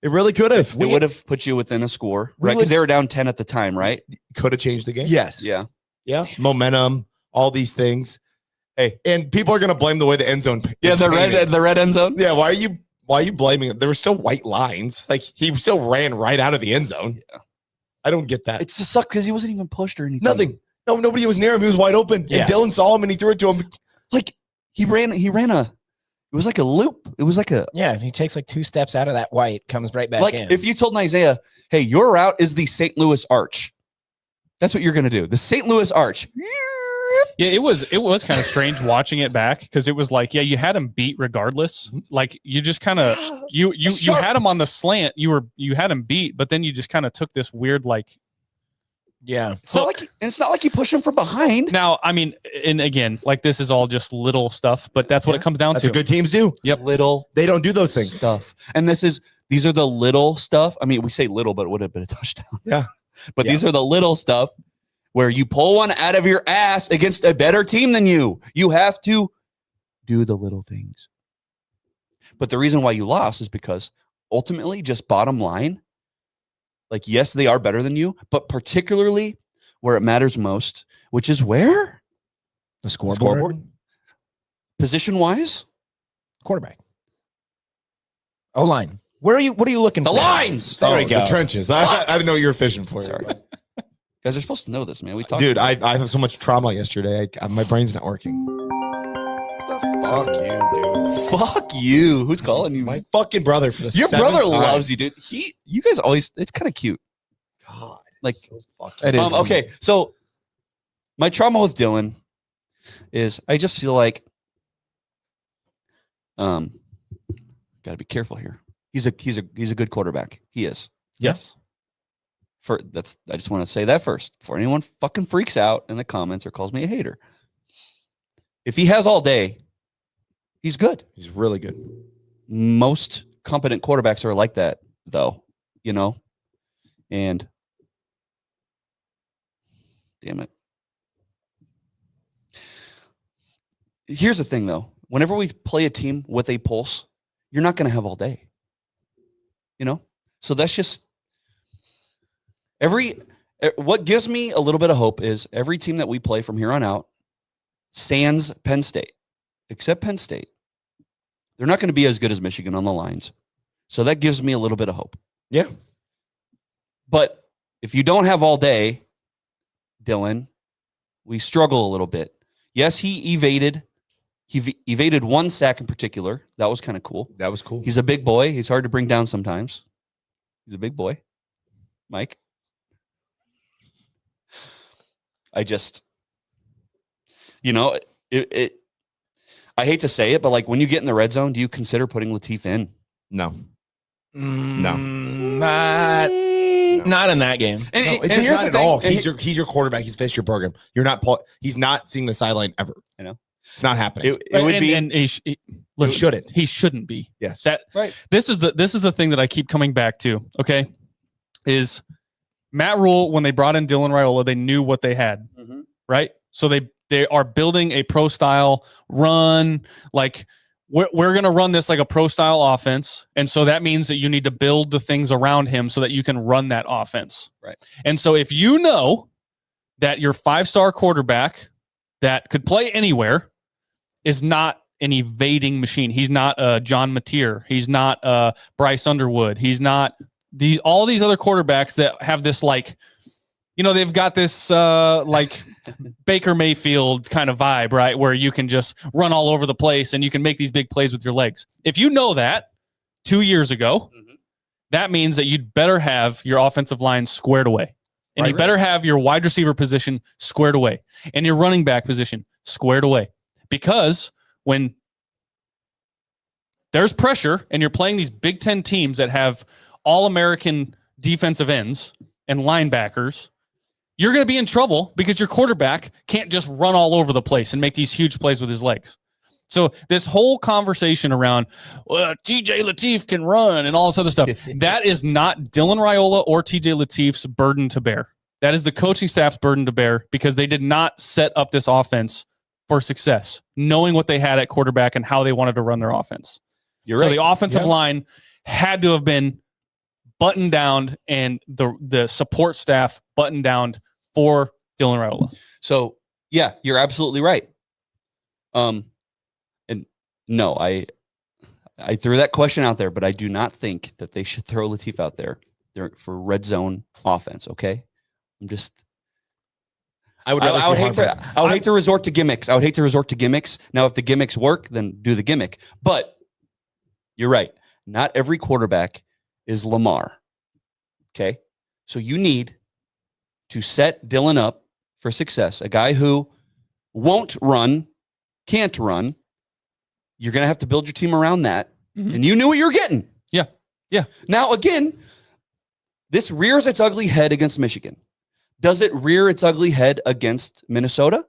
It really could have. It would have put you within a score, We right? would- Because they were down 10 at the time, right? Could have changed the game. Yes. Yeah. Yeah. Momentum, all these things. Hey. And people are gonna blame the way the end zone. Yeah, is the painted. red end zone. Yeah, why are you blaming it? There were still white lines. Like he still ran right out of the end zone. Yeah. I don't get that. It's just sucked because he wasn't even pushed or anything. Nothing. No, nobody was near him. He was wide open. Yeah. And Dylan saw him and he threw it to him. Like, He ran it was like a loop. It was like a Yeah, he takes like 2 steps out of that white, comes right back in. if you told Isaiah, hey, your route is the St. Louis Arch. That's what you're gonna do. The St. Louis Arch. Yeah, it was kind of strange watching it back because it was like, yeah, you had him beat regardless. Like you just kind of you had him on the slant. You had him beat, but then you just kind of took this weird like. Yeah. It's not like you push him from behind. Now, I mean, and again, like this is all just little stuff, but that's what it comes down That's to. what good teams do. Yep. Little They don't do those things. stuff. And these are the little stuff. I mean, we say little, but it would have been a touchdown. Yeah. But these are the little stuff where you pull one out of your ass against a better team than you. You have to do the little things. But the reason why you lost is because ultimately, just bottom line, like, yes, they are better than you, but particularly where it matters most, which is where? The scoreboard. Position wise? Quarterback. O-line. What are you looking The for? lines. There we The go. trenches. I didn't know what you were fishing for. Sorry. Guys are supposed to know this, man. We talked. Dude, I have so much trauma yesterday. My brain's not working. Fuck you, dude. Fuck you. Who's calling you? My fucking brother for the Your seventh brother time. loves you, dude. You guys always, it's kind of cute. God, Like, so fucking It is. okay. So my trauma with Dylan is I just feel like, got to be careful here. He's a good quarterback. He is. Yes. I just want to say that first before anyone fucking freaks out in the comments or calls me a hater. If he has all day, he's good. He's really good. Most competent quarterbacks are like that, though, you know? And damn it. Here's the thing, though. Whenever we play a team with a pulse, you're not going to have all day. You know? So that's just what gives me a little bit of hope is every team that we play from here on out, sans Penn State, except Penn State, they're not going to be as good as Michigan on the lines. So that gives me a little bit of hope. Yeah. But if you don't have all day, Dylan, we struggle a little bit. Yes, he evaded 1 sack in particular. That was kind of cool. That was cool. He's a big boy. He's hard to bring down sometimes. He's a big boy. Mike. I just, I hate to say it, but like when you get in the red zone, do you consider putting Latif in? No. Not in that game. And, No, and it's just here's not the at thing. all. And He's your quarterback. He's faced your program. He's not seeing the sideline ever. I know. It's not happening. it would be. And Listen, shouldn't. He shouldn't be. Yes. This is the thing that I keep coming back to. Okay, is Matt Rule when they brought in Dylan Raiola, they knew what they had, right? So they are building a pro style run. Like we're going to run this like a pro style offense, and so that means that you need to build the things around him so that you can run that offense, right? And so if you know that your 5-star quarterback that could play anywhere is not an evading machine. He's not John Mateer. He's not Bryce Underwood. He's not all these other quarterbacks that have this like, they've got this like Baker Mayfield kind of vibe, right? Where you can just run all over the place and you can make these big plays with your legs. If you know that 2 years ago, that means that you'd better have your offensive line squared away. And you better have your wide receiver position squared away and your running back position squared away. Because when there's pressure and you're playing these Big Ten teams that have all-American defensive ends and linebackers, you're going to be in trouble because your quarterback can't just run all over the place and make these huge plays with his legs. So this whole conversation around TJ Latif can run and all this other stuff, that is not Dylan Raiola or TJ Latif's burden to bear. That is the coaching staff's burden to bear because they did not set up this offense for success, knowing what they had at quarterback and how they wanted to run their offense. You're so right. the offensive line had to have been buttoned down and the support staff buttoned down for Dylan Raiola. So yeah, you're absolutely right. And no, I threw that question out there, but I do not think that they should throw Latif out there for red zone offense. Okay, I would rather I would see hate Harvard. to. I would hate to resort to gimmicks. I would hate to resort to gimmicks. Now, if the gimmicks work, then do the gimmick. But you're right. Not every quarterback is Lamar. Okay, so you need to set Dylan up for success. A guy who won't run, can't run. You're going to have to build your team around that. Mhm. And you knew what you were getting. Yeah. Yeah. Now, again, this rears its ugly head against Michigan. Does it rear its ugly head against Minnesota?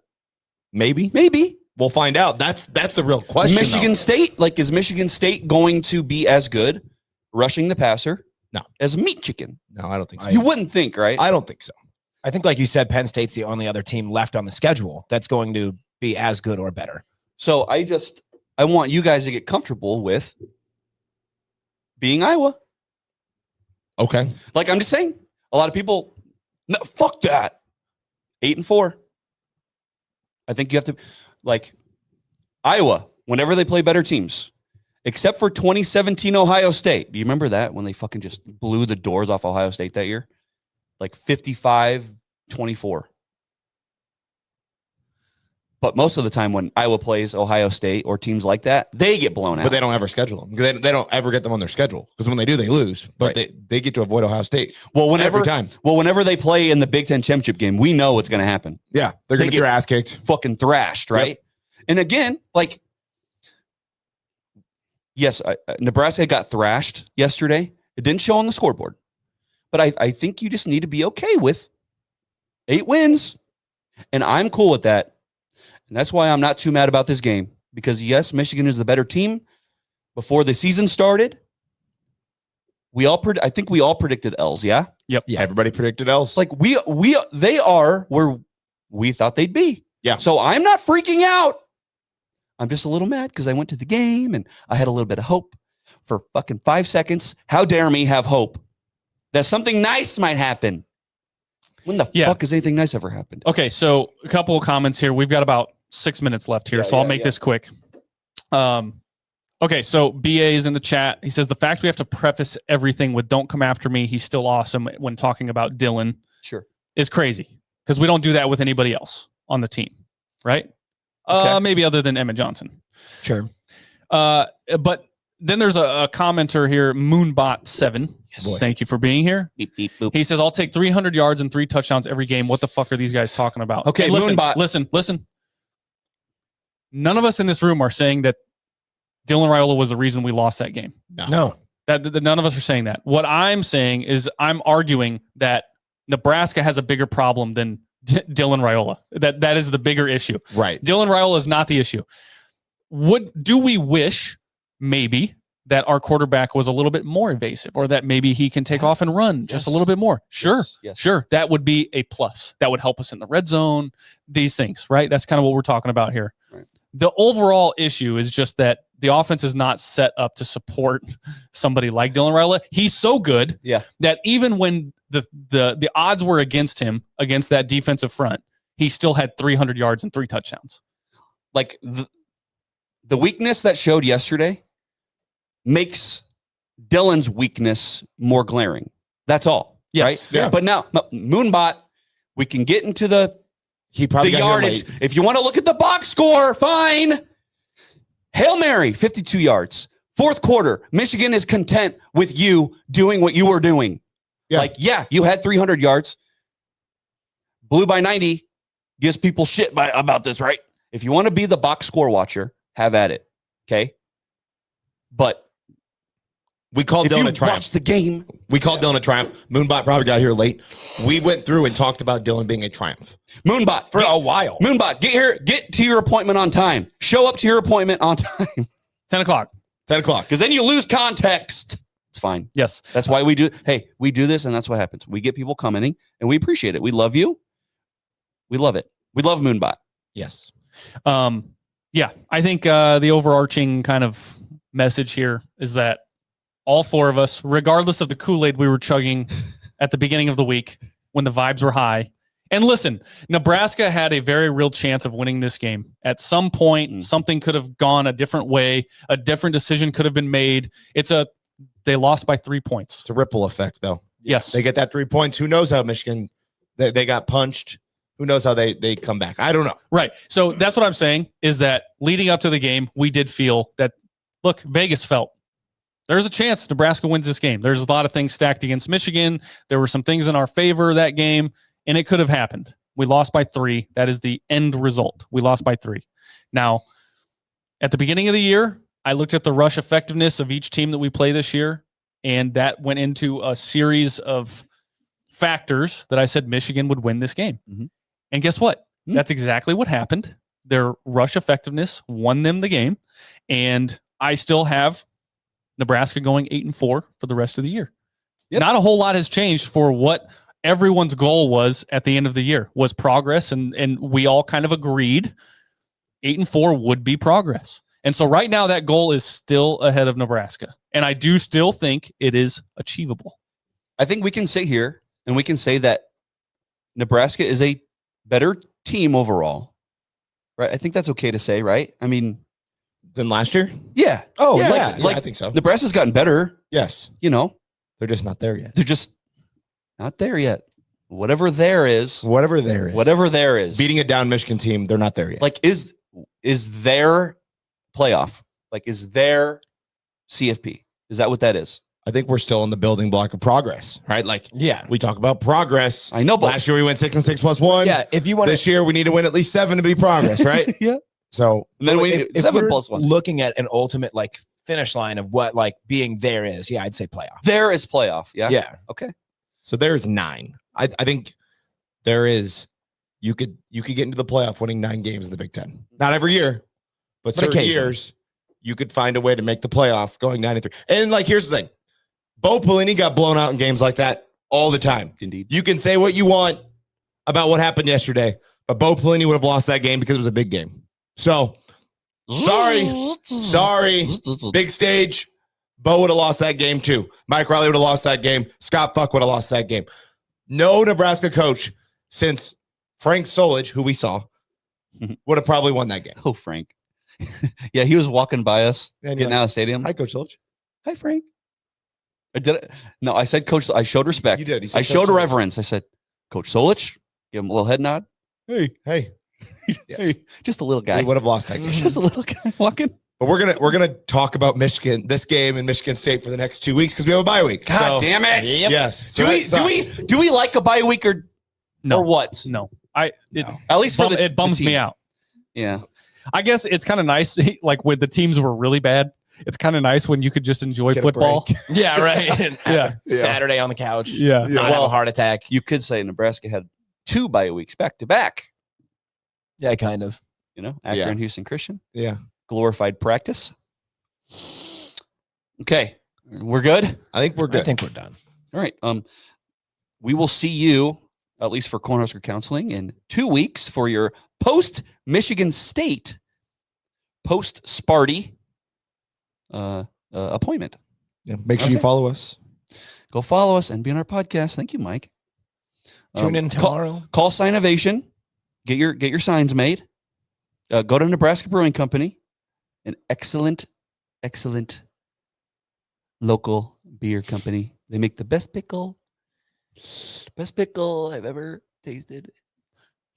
Maybe. Maybe. We'll find out. That's the real question. Michigan though. State, like, is Michigan State going to be as good rushing the passer? No. As Meat Chicken? No, I don't think so. You wouldn't think, right? I don't think so. I think, like you said, Penn State's the only other team left on the schedule that's going to be as good or better. So I want you guys to get comfortable with being Iowa. Okay. Like, I'm just saying, a lot of people, no, fuck that. 8-4. I think you have to, like, Iowa, whenever they play better teams, except for 2017 Ohio State. Do you remember that when they fucking just blew the doors off Ohio State that year? Like 55-24. But most of the time when Iowa plays Ohio State or teams like that, they get blown out. But they don't ever schedule them. They don't ever get them on their schedule because when they do, they lose. But Right. they get to avoid Ohio State. well, whenever every time. Well, whenever they play in the Big Ten championship game, we know what's going to happen. Yeah, they're They going to get get- their ass kicked. Fucking thrashed, right? And again, like, yes, Nebraska got thrashed yesterday. It didn't show on the scoreboard. But I think you just need to be okay with 8 wins. And I'm cool with that. And that's why I'm not too mad about this game. Because, yes, Michigan is the better team. Before the season started, I think we all predicted L's, yeah? Yep. Yeah, everybody predicted else. Like, they are where we thought they'd be. Yeah. So I'm not freaking out. I'm just a little mad because I went to the game and I had a little bit of hope for fucking 5 seconds. How dare me have hope that something nice might happen? When the Yeah. fuck has anything nice ever happened? Okay, so a couple of comments here. We've got about 6 minutes left here, so I'll make this quick. Okay, so BA is in the chat. He says the fact we have to preface everything with "Don't come after me." He's still awesome when talking about Dylan Sure. is crazy because we don't do that with anybody else on the team, right? Okay. Maybe other than Emmett Johnson. Sure. But then there's a commenter here, Moonbot7. Boy. Thank you for being here. Beep, beep, boop. He says, I'll take 300 yards and 3 touchdowns every game. What the fuck are these guys talking about? Okay, Hey, listen, Moonbot. listen. None of us in this room are saying that Dylan Raiola was the reason we lost that game. No. That none of us are saying that. What I'm saying is I'm arguing that Nebraska has a bigger problem than Dylan Raiola. That is the bigger issue. Right. Dylan Raiola is not the issue. Do we wish maybe that our quarterback was a little bit more evasive, or that maybe he can take off and run just a Yes. little bit more? Sure. Yes. Sure. That would be a plus. That would help us in the red zone, these things, right? That's kind of what we're talking about here. Right. The overall issue is just that the offense is not set up to support somebody like Dylan Raiola. He's so good Yeah. that even when the odds were against him, against that defensive front, he still had 300 yards and 3 touchdowns. Like, the weakness that showed yesterday makes Dylan's weakness more glaring. That's all. Yes. Right? Yeah. But now, Moonbot, we can get into the He probably got here yardage. late. If you want to look at the box score, fine. Hail Mary, 52 yards. Fourth quarter, Michigan is content with you doing what you were doing. Yeah. Like, yeah, you had 300 yards. Blew by 90. Gives people shit about this, right? If you want to be the box score watcher, have at it. Okay? But We called if Dylan you a triumph. watch the game, We called Dylan a triumph. Moonbot probably got here late. We went through and talked about Dylan being a triumph. Moonbot, For a while. Moonbot, get to your appointment on time. Show up to your appointment on time. 10 o'clock. 10 o'clock. Because then you lose context. It's fine. Yes. That's why we do. Hey, we do this, and that's what happens. We get people commenting, and we appreciate it. We love you. We love it. We love Moonbot. Yes. Yeah, I think the overarching kind of message here is that all 4 of us, regardless of the Kool-Aid we were chugging at the beginning of the week when the vibes were high. And listen, Nebraska had a very real chance of winning this game. At some point, something could have gone a different way. A different decision could have been made. They lost by 3 points. It's a ripple effect, though. Yes. They get that 3 points. Who knows how Michigan, they got punched. Who knows how they come back? I don't know. Right. So that's what I'm saying is that leading up to the game, we did feel that, look, Vegas felt there's a chance Nebraska wins this game. There's a lot of things stacked against Michigan. There were some things in our favor that game, and it could have happened. We lost by 3. That is the end result. We lost by 3. Now, at the beginning of the year, I looked at the rush effectiveness of each team that we play this year, and that went into a series of factors that I said Michigan would win this game. Mm-hmm. And guess what? That's exactly what happened. Their rush effectiveness won them the game, and I still have Nebraska going 8-4 for the rest of the year. Yep. Not a whole lot has changed for what everyone's goal was at the end of the year, was progress, and we all kind of agreed 8-4 would be progress. And so right now that goal is still ahead of Nebraska. And I do still think it is achievable. I think we can sit here and we can say that Nebraska is a better team overall. Right? I think that's okay to say, right? I mean, than last year? Yeah. Oh, yeah. I think so. Nebraska's gotten better. Yes. You know, they're just not there yet. They're just not there yet. Whatever there is. Beating a down Michigan team, they're not there yet. Like, is their playoff? Like, is their CFP? Is that what that is? I think we're still in the building block of progress, right? Like, Yeah. we talk about progress. I know, but Last year we went 6-6 plus 1. Yeah. If you want This year we need to win at least 7 to be progress, right? Yeah. So And then we if need 7 we're plus 1. looking at an ultimate like finish line of what like being there is, yeah, I'd say playoff. There is playoff. Yeah. Yeah. Okay. So there's 9. I think there is. You could get into the playoff winning 9 games in the Big Ten. Not every year, but certain occasionally. years you could find a way to make the playoff going 9-3. And like, here's the thing: Bo Pelini got blown out in games like that all the time. Indeed. You can say what you want about what happened yesterday, but Bo Pelini would have lost that game because it was a big game. So sorry, big stage. Bo would have lost that game too. Mike Riley would have lost that game. Scott Fuck would have lost that game. No Nebraska coach since Frank Solich, who we saw, would have probably won that game. Oh, Frank. Yeah, he was walking by us, And getting out of the stadium. Hi, Coach Solich. Hi, Frank. I did it. No, I said, Coach. I showed respect. You did. You said I Coach showed Solich. reverence. I said, Coach Solich. Give him a little head nod. Hey. Yes. Hey, just a little guy. We would have lost that game. Just a little guy walking. But we're gonna talk about Michigan, this game and Michigan State for the next 2 weeks because we have a bye week. God damn it! Yes. Do we like a bye week or what? No. At least for It bums me out. Yeah. I guess it's kind of nice, like when the teams were really bad. It's kind of nice when you could just enjoy Get a football. break. Yeah, right. And Yeah. Saturday on the couch. Yeah. Not have a heart attack. You could say Nebraska had 2 bye weeks back to back. Yeah, kind of. You know, Akron Yeah. and Houston Christian. Yeah. Glorified practice. Okay. We're good. I think we're good. I think we're done. All right. We will see you, at least for Cornhusker counseling, in 2 weeks for your post Michigan State, post Sparty appointment. Yeah. Make sure you follow us. Go follow us and be on our podcast. Thank you, Mike. Tune in tomorrow. Call Signovation. Get your signs made. Go to Nebraska Brewing Company, an excellent local beer company. They make the best pickle I've ever tasted.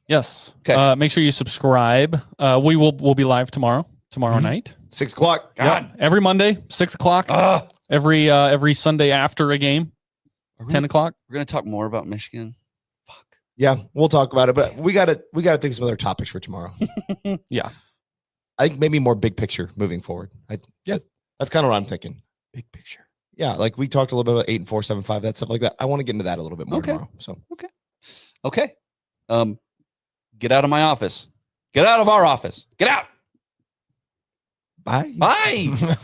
Yes. Okay. Make sure you subscribe. We'll be live tomorrow night. 6 o'clock. God. Every Monday, 6 o'clock. Every Sunday after a game, 10 o'clock. We're gonna talk more about Michigan. Fuck. Yeah, we'll talk about it, but we gotta think of some other topics for tomorrow. Yeah. I think maybe more big picture moving forward. That's kind of what I'm thinking. Big picture. Yeah, like we talked a little bit about 8-4, 7-5, that stuff like that. I want to get into that a little bit more Okay. tomorrow. So Okay. Get out of my office. Get out of our office. Get out. bye. Bye.